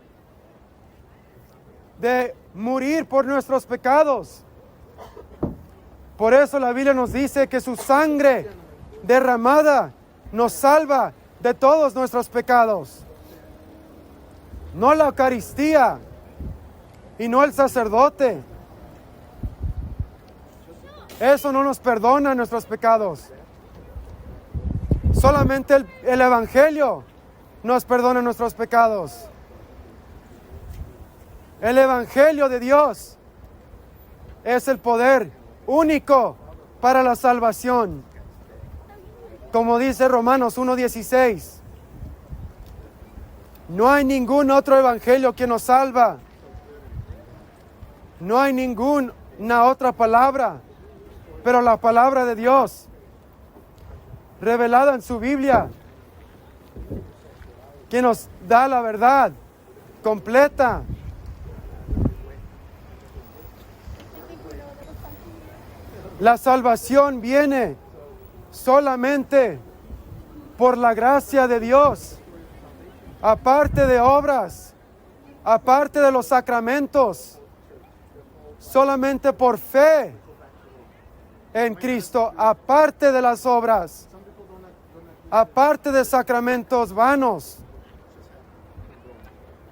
de morir por nuestros pecados. Por eso la Biblia nos dice que su sangre derramada nos salva de todos nuestros pecados. No la Eucaristía y no el sacerdote. Eso no nos perdona nuestros pecados. Solamente el Evangelio nos perdona nuestros pecados. El Evangelio de Dios es el poder único para la salvación. Como dice Romanos 1:16, no hay ningún otro evangelio que nos salva. No hay ninguna otra palabra, pero la palabra de Dios, revelada en su Biblia, que nos da la verdad completa. La salvación viene solamente por la gracia de Dios, aparte de obras, aparte de los sacramentos, solamente por fe en Cristo, aparte de las obras, aparte de sacramentos vanos.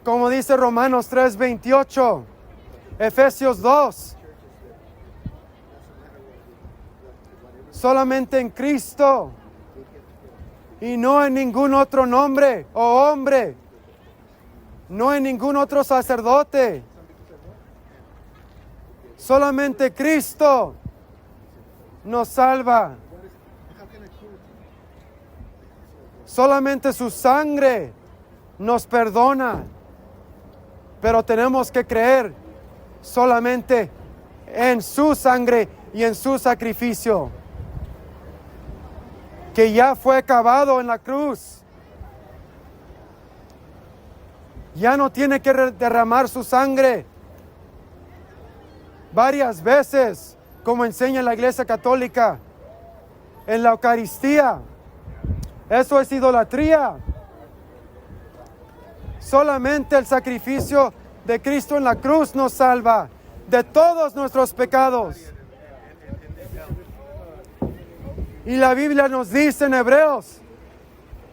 Como dice Romanos 3:28, Efesios 2, solamente en Cristo y no en ningún otro nombre o hombre, no en ningún otro sacerdote. Solamente Cristo nos salva. Solamente su sangre nos perdona. Pero tenemos que creer solamente en su sangre y en su sacrificio, que ya fue acabado en la cruz. Ya no tiene que derramar su sangre varias veces, como enseña la Iglesia Católica en la Eucaristía. Eso es idolatría. Solamente el sacrificio de Cristo en la cruz nos salva de todos nuestros pecados. Y la Biblia nos dice en Hebreos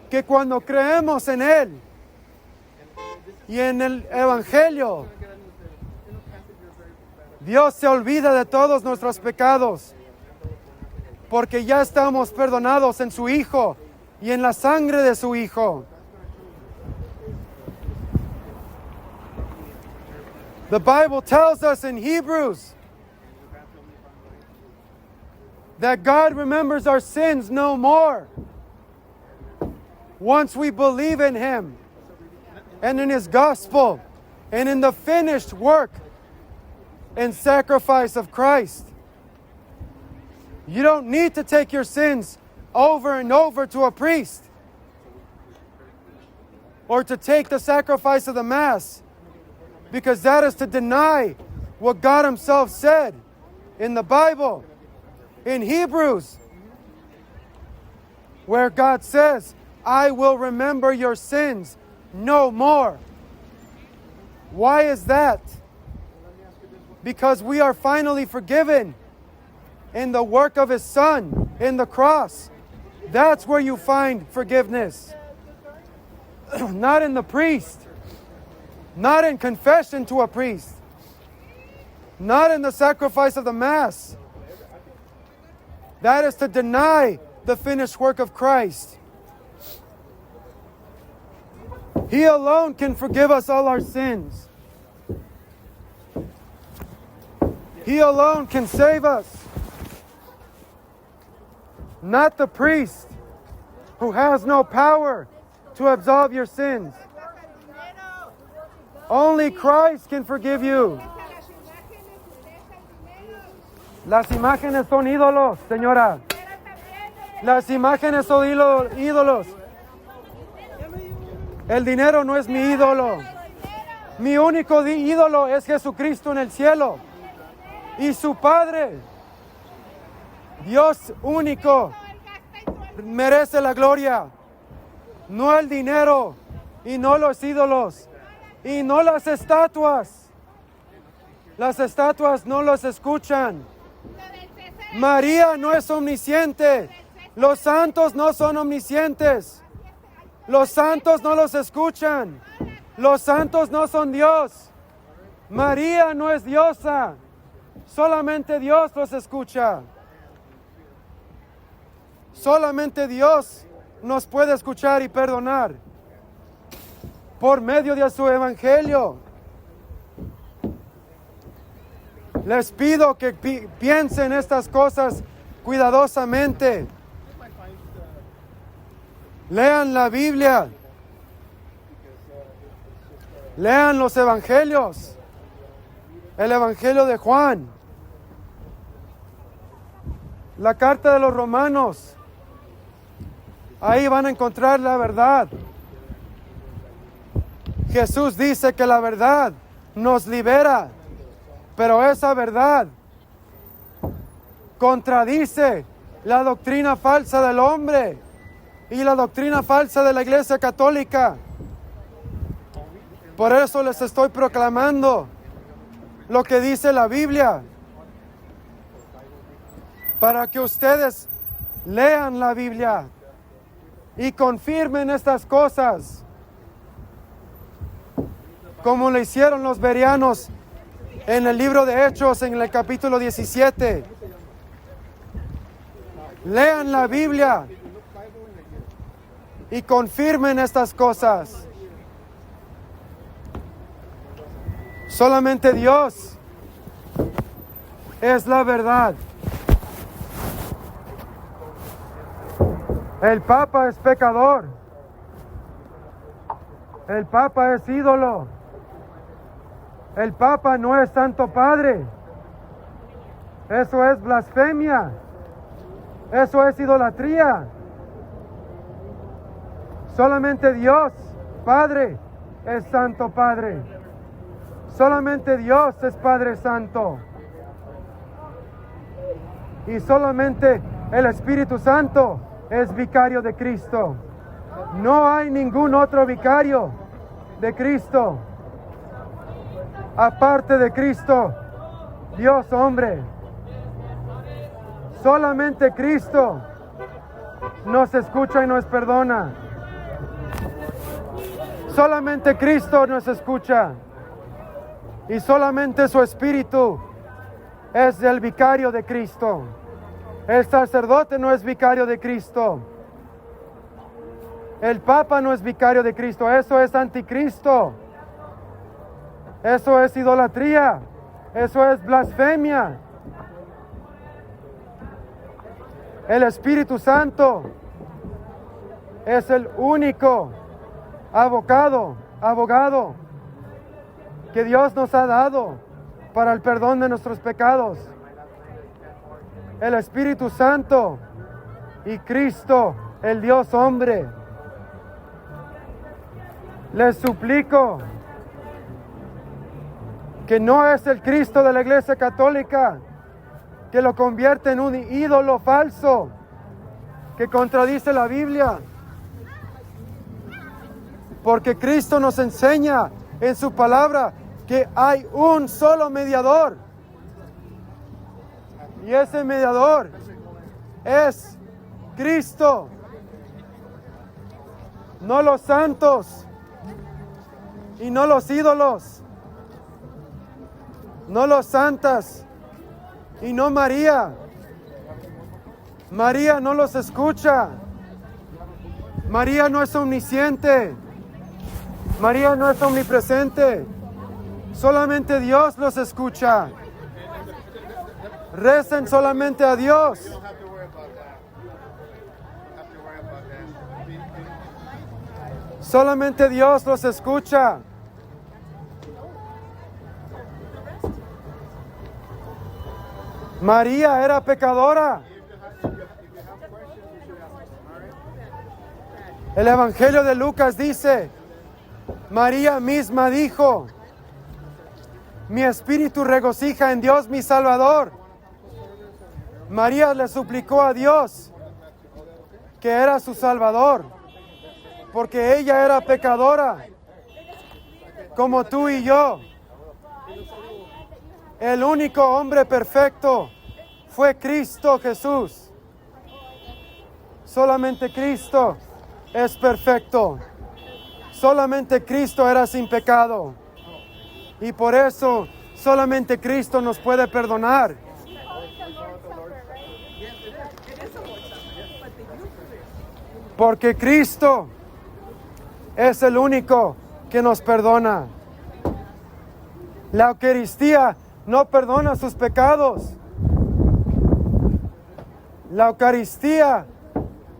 que cuando creemos en Él y en el Evangelio, Dios se olvida de todos nuestros pecados porque ya estamos perdonados en su Hijo y en la sangre de su Hijo. The Bible tells us in Hebrews that God remembers our sins no more once we believe in Him and in His gospel and in the finished work and sacrifice of Christ. You don't need to take your sins over and over to a priest or to take the sacrifice of the Mass, because that is to deny what God Himself said in the Bible, in Hebrews, where God says, I will remember your sins no more. Why is that? Because we are finally forgiven in the work of His Son, in the cross. That's where you find forgiveness. Not in the priest. Not in confession to a priest. Not in the sacrifice of the Mass. That is to deny the finished work of Christ. He alone can forgive us all our sins. He alone can save us. Not the priest, who has no power to absolve your sins. Only Christ can forgive you. Las imágenes son ídolos, señora. Las imágenes son ídolos. El dinero no es mi ídolo. Mi único ídolo es Jesucristo en el cielo. Y su Padre, Dios único, merece la gloria. No el dinero y no los ídolos y no las estatuas. Las estatuas no los escuchan. María no es omnisciente. Los santos no son omniscientes. Los santos no los escuchan. Los santos no son Dios. María no es diosa. Solamente Dios los escucha. Solamente Dios nos puede escuchar y perdonar por medio de su evangelio. Les pido que piensen estas cosas cuidadosamente. Lean la Biblia. Lean los evangelios. El evangelio de Juan. La carta de los Romanos. Ahí van a encontrar la verdad. Jesús dice que la verdad nos libera, pero esa verdad contradice la doctrina falsa del hombre y la doctrina falsa de la Iglesia Católica. Por eso les estoy proclamando lo que dice la Biblia, para que ustedes lean la Biblia y confirmen estas cosas, como lo hicieron los bereanos en el libro de Hechos, en el capítulo 17. Lean la Biblia y confirmen estas cosas. Solamente Dios es la verdad. El Papa es pecador. El Papa es ídolo. El Papa no es Santo Padre. Eso es blasfemia. Eso es idolatría. Solamente Dios, Padre, es Santo Padre. Solamente Dios es Padre Santo. Y solamente el Espíritu Santo es vicario de Cristo. No hay ningún otro vicario de Cristo. Aparte de Cristo, Dios hombre. Solamente Cristo nos escucha y nos perdona. Solamente Cristo nos escucha. Y solamente su Espíritu es el vicario de Cristo. El sacerdote no es vicario de Cristo. El Papa no es vicario de Cristo. Eso es anticristo. Eso es idolatría. Eso es blasfemia. El Espíritu Santo es el único abogado que Dios nos ha dado para el perdón de nuestros pecados. El Espíritu Santo y Cristo, el Dios hombre. Les suplico que no es el Cristo de la Iglesia Católica que lo convierte en un ídolo falso que contradice la Biblia. Porque Cristo nos enseña en su palabra que hay un solo mediador. Y ese mediador es Cristo. No los santos y no los ídolos. No los santas y no María. María no los escucha. María no es omnisciente. María no es omnipresente. Solamente Dios los escucha. Recen solamente a Dios. Solamente Dios los escucha. María era pecadora. El Evangelio de Lucas dice, María misma dijo, mi espíritu regocija en Dios mi Salvador. María le suplicó a Dios que era su Salvador, porque ella era pecadora, como tú y yo. El único hombre perfecto fue Cristo Jesús. Solamente Cristo es perfecto. Solamente Cristo era sin pecado. Y por eso solamente Cristo nos puede perdonar. Porque Cristo es el único que nos perdona. La Eucaristía no perdona sus pecados. La Eucaristía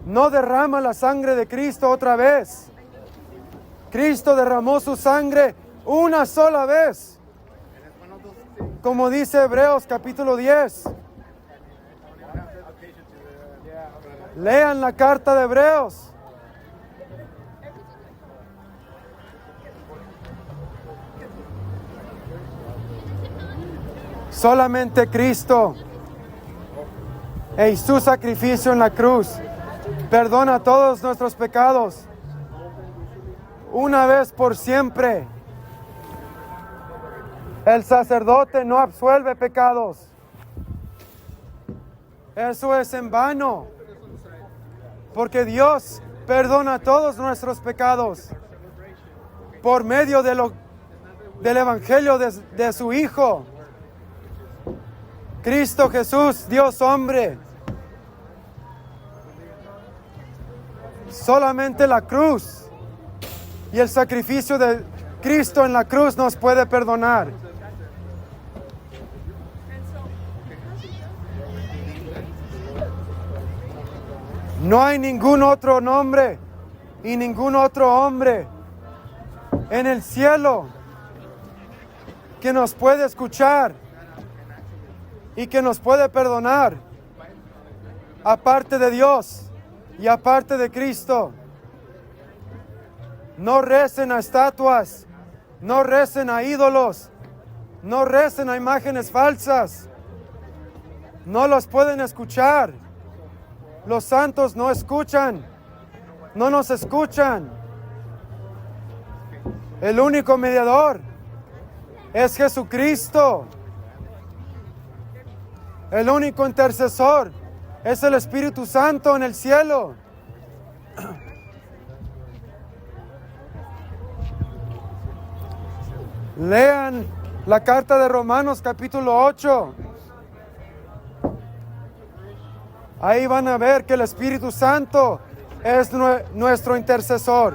no derrama la sangre de Cristo otra vez. Cristo derramó su sangre una sola vez. Como dice Hebreos capítulo 10. Lean la carta de Hebreos. Solamente Cristo y su sacrificio en la cruz perdona todos nuestros pecados una vez por siempre. El sacerdote no absuelve pecados. Eso es en vano, porque Dios perdona todos nuestros pecados por medio del Evangelio de su Hijo. Cristo Jesús, Dios hombre. Solamente la cruz y el sacrificio de Cristo en la cruz nos puede perdonar. No hay ningún otro nombre y ningún otro hombre en el cielo que nos puede escuchar y que nos puede perdonar, aparte de Dios y aparte de Cristo. No recen a estatuas, no recen a ídolos, no recen a imágenes falsas. No los pueden escuchar. Los santos no escuchan, no nos escuchan. El único mediador es Jesucristo. El único intercesor es el Espíritu Santo en el cielo. Lean la carta de Romanos capítulo 8. Ahí van a ver que el Espíritu Santo es nuestro intercesor.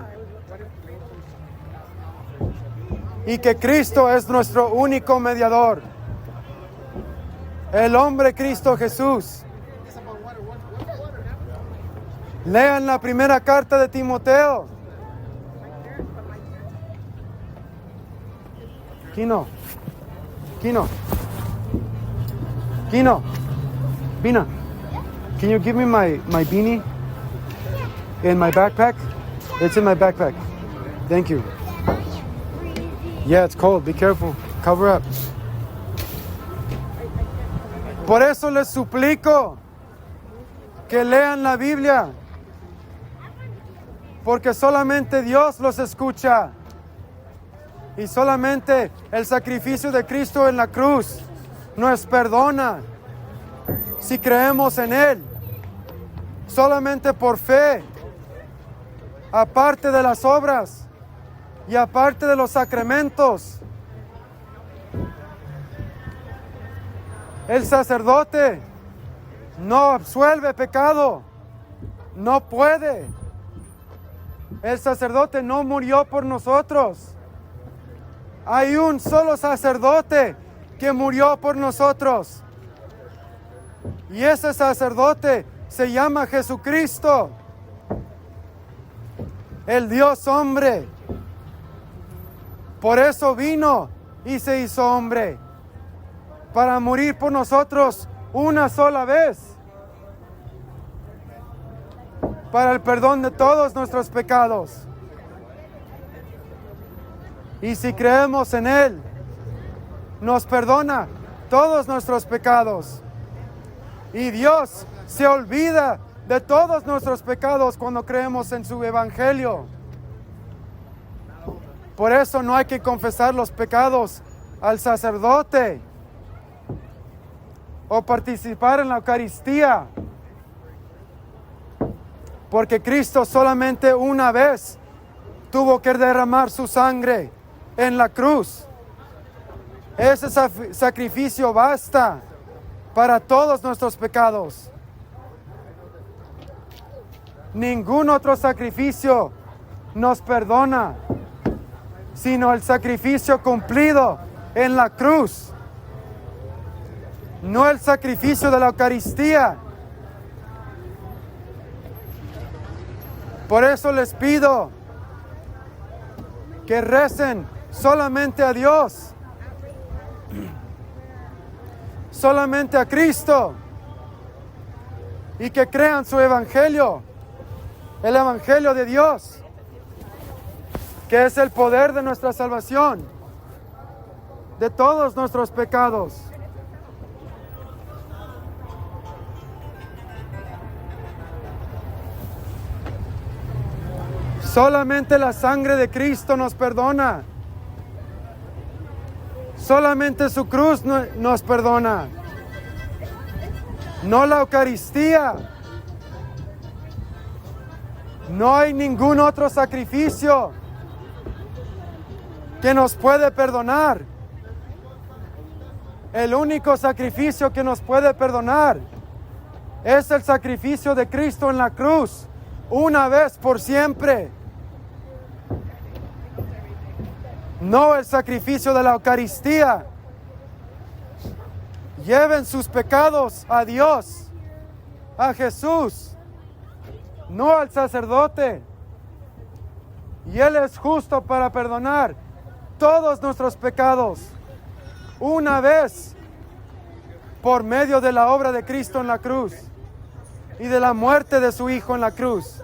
Y que Cristo es nuestro único mediador. El hombre Cristo Jesús. Lean la primera carta de Timoteo. Kino. Bina, can you give me my beanie and my backpack? It's in my backpack. Thank you. Yeah, it's cold. Be careful. Cover up. Por eso les suplico que lean la Biblia. Porque solamente Dios los escucha. Y solamente el sacrificio de Cristo en la cruz nos perdona. Si creemos en Él, solamente por fe, aparte de las obras y aparte de los sacramentos. El sacerdote no absuelve pecado, no puede. El sacerdote no murió por nosotros. Hay un solo sacerdote que murió por nosotros. Y ese sacerdote se llama Jesucristo, el Dios hombre. Por eso vino y se hizo hombre, para morir por nosotros una sola vez, para el perdón de todos nuestros pecados. Y si creemos en Él, nos perdona todos nuestros pecados. Y Dios se olvida de todos nuestros pecados cuando creemos en su evangelio. Por eso no hay que confesar los pecados al sacerdote o participar en la Eucaristía. Porque Cristo solamente una vez tuvo que derramar su sangre en la cruz. Ese sacrificio basta para todos nuestros pecados. Ningún otro sacrificio nos perdona, sino el sacrificio cumplido en la cruz. No el sacrificio de la Eucaristía. Por eso les pido que recen solamente a Dios, solamente a Cristo, y que crean su evangelio, el evangelio de Dios, que es el poder de nuestra salvación, de todos nuestros pecados. Solamente la sangre de Cristo nos perdona. Solamente su cruz nos perdona. No la Eucaristía. No hay ningún otro sacrificio que nos puede perdonar. El único sacrificio que nos puede perdonar es el sacrificio de Cristo en la cruz, una vez por siempre. No el sacrificio de la Eucaristía. Lleven sus pecados a Dios, a Jesús, no al sacerdote. Y Él es justo para perdonar todos nuestros pecados, una vez, por medio de la obra de Cristo en la cruz y de la muerte de su Hijo en la cruz.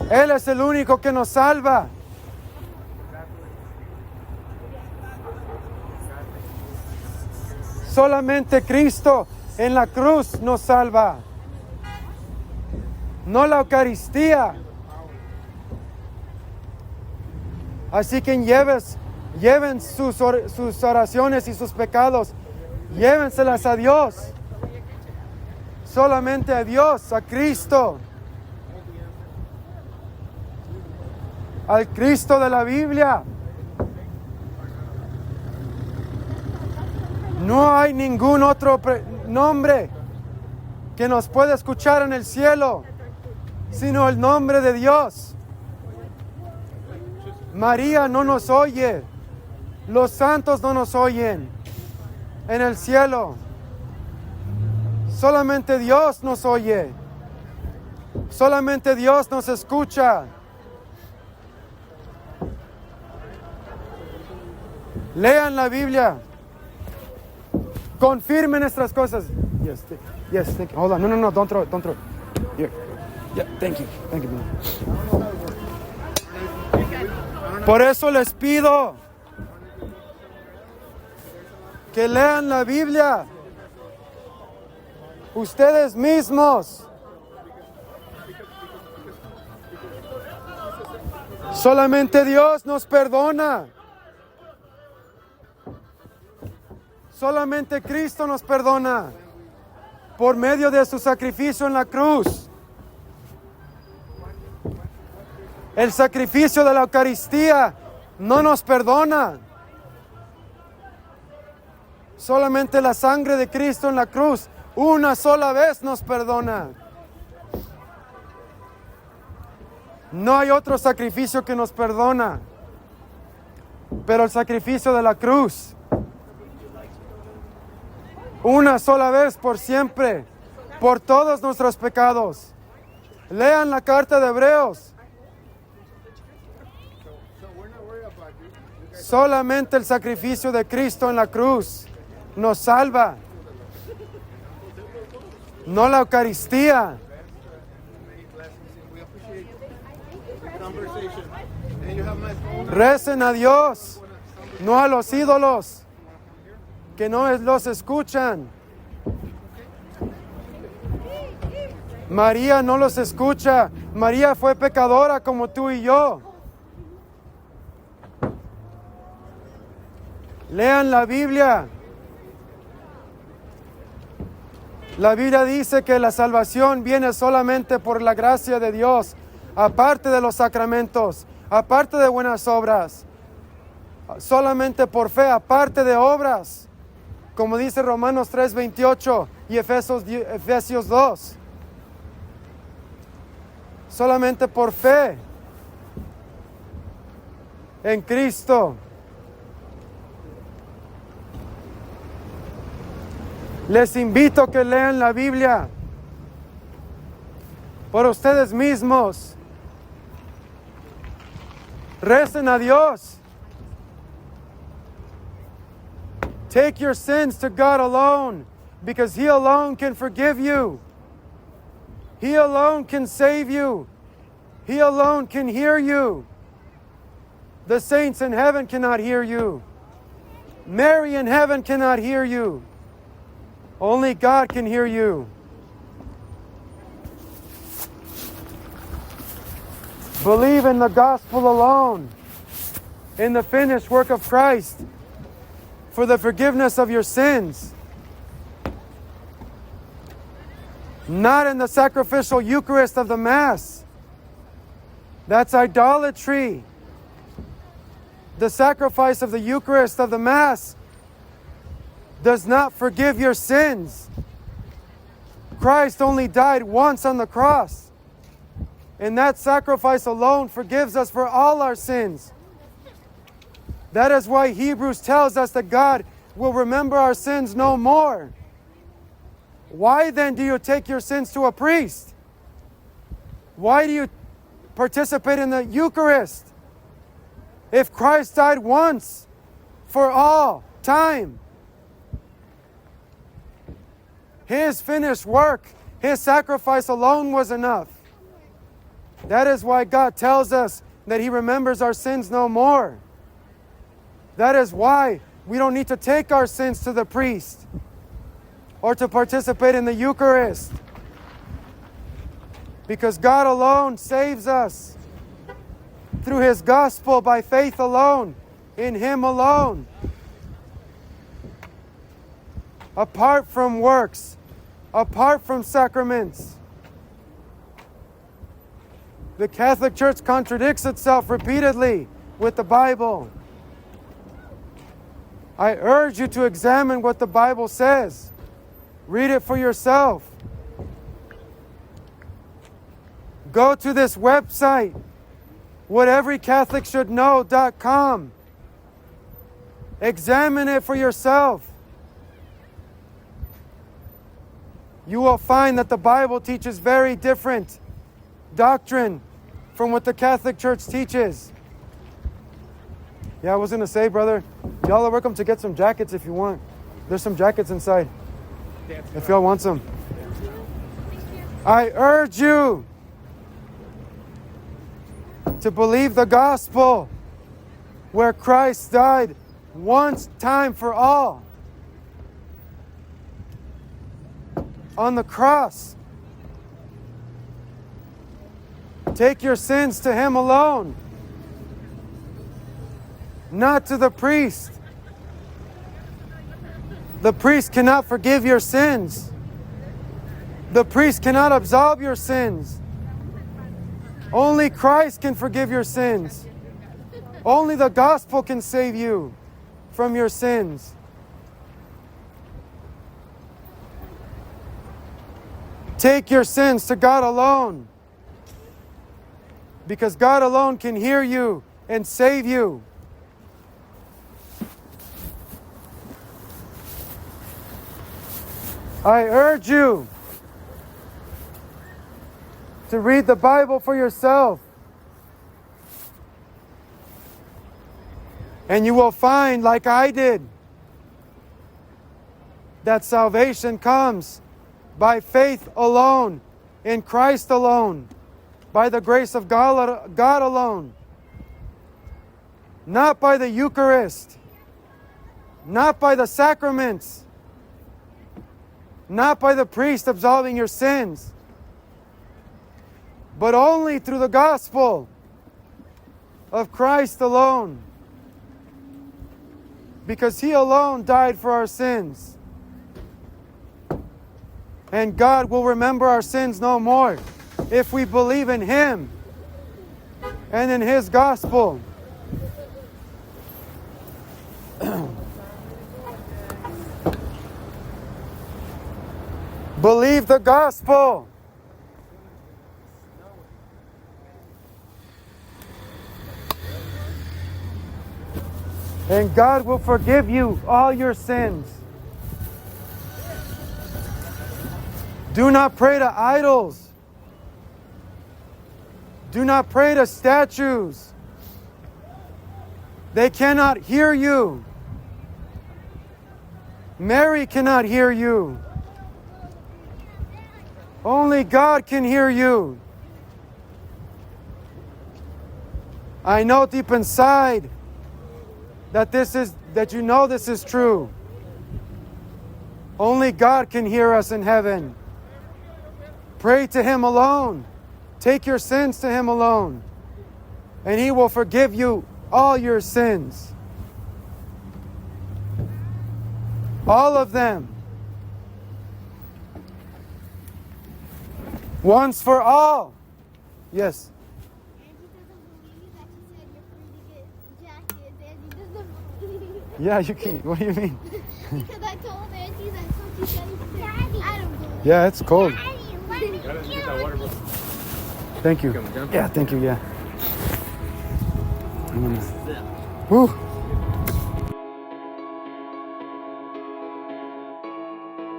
Él es el único que nos salva. Solamente Cristo en la cruz nos salva. No la Eucaristía. Así que lleven sus oraciones y sus pecados, llévenselas a Dios. Solamente a Dios, a Cristo. Al Cristo de la Biblia. No hay ningún otro nombre que nos puede escuchar en el cielo, sino el nombre de Dios. María no nos oye, los santos no nos oyen en el cielo. Solamente Dios nos oye, solamente Dios nos escucha. Lean la Biblia, confirmen estas cosas. Yes, thank you. Hold on, no, don't throw it. Here. Yeah, thank you, man. Por eso les pido que lean la Biblia ustedes mismos. Solamente Dios nos perdona. Solamente Cristo nos perdona por medio de su sacrificio en la cruz. El sacrificio de la Eucaristía no nos perdona. Solamente la sangre de Cristo en la cruz una sola vez nos perdona. No hay otro sacrificio que nos perdona, pero el sacrificio de la cruz, una sola vez por siempre, por todos nuestros pecados. Lean la carta de Hebreos. Solamente el sacrificio de Cristo en la cruz nos salva, no la Eucaristía. Recen a Dios, no a los ídolos, que no los escuchan. María no los escucha. María fue pecadora como tú y yo. Lean la Biblia. La Biblia dice que la salvación viene solamente por la gracia de Dios, aparte de los sacramentos, aparte de buenas obras, solamente por fe, aparte de obras, como dice Romanos 3:28 y Efesios 2. Solamente por fe en Cristo. Les invito a que lean la Biblia por ustedes mismos. Recen a Dios. Take your sins to God alone, because He alone can forgive you. He alone can save you. He alone can hear you. The saints in heaven cannot hear you. Mary in heaven cannot hear you. Only God can hear you. Believe in the gospel alone, in the finished work of Christ for the forgiveness of your sins. Not in the sacrificial Eucharist of the Mass. That's idolatry. The sacrifice of the Eucharist of the Mass does not forgive your sins. Christ only died once on the cross, and that sacrifice alone forgives us for all our sins. That is why Hebrews tells us that God will remember our sins no more. Why then do you take your sins to a priest? Why do you participate in the Eucharist? If Christ died once for all time, His finished work, His sacrifice alone was enough. That is why God tells us that He remembers our sins no more. That is why we don't need to take our sins to the priest or to participate in the Eucharist. Because God alone saves us through His gospel by faith alone, in Him alone. Apart from works, apart from sacraments. The Catholic Church contradicts itself repeatedly with the Bible. I urge you to examine what the Bible says. Read it for yourself. Go to this website, whateverycatholicshould.com. Examine it for yourself. You will find that the Bible teaches very different doctrine from what the Catholic Church teaches. Yeah, I was going to say, brother, y'all are welcome to get some jackets if you want. There's some jackets inside, if y'all want some. I urge you to believe the gospel, where Christ died once time for all on the cross. Take your sins to Him alone, not to the priest. The priest cannot forgive your sins. The priest cannot absolve your sins. Only Christ can forgive your sins. Only the gospel can save you from your sins. Take your sins to God alone, because God alone can hear you and save you. I urge you to read the Bible for yourself, and you will find, like I did, that salvation comes by faith alone, in Christ alone, by the grace of God alone, not by the Eucharist, not by the sacraments, not by the priest absolving your sins, but only through the gospel of Christ alone, because He alone died for our sins. And God will remember our sins no more if we believe in Him and in His gospel. Believe the gospel. And God will forgive you all your sins. Do not pray to idols. Do not pray to statues. They cannot hear you. Mary cannot hear you. Only God can hear you. I know deep inside that you know this is true. Only God can hear us in heaven. Pray to Him alone. Take your sins to Him alone, and He will forgive you all your sins. All of them. Once for all. Yes. Yeah, you can. What do you mean? Because I told Auntie that something said I don't believe. Yeah, it's cold. Daddy, let me get that water bottle. Thank you. Yeah, thank you. Yeah. Whew.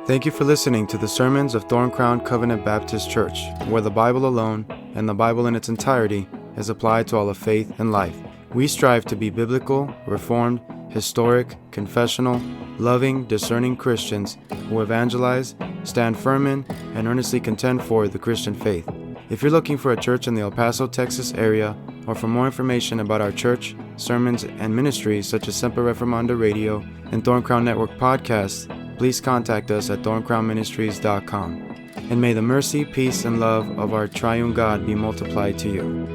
Thank you for listening to the sermons of Thorn Crown Covenant Baptist Church, where the Bible alone and the Bible in its entirety is applied to all of faith and life. We strive to be biblical, reformed, historic, confessional, loving, discerning Christians who evangelize, stand firm in, and earnestly contend for the Christian faith. If you're looking for a church in the El Paso, Texas area, or for more information about our church, sermons, and ministries such as Semper Reformanda Radio and Thorn Crown Network podcasts, please contact us at thorncrownministries.com. And may the mercy, peace, and love of our triune God be multiplied to you.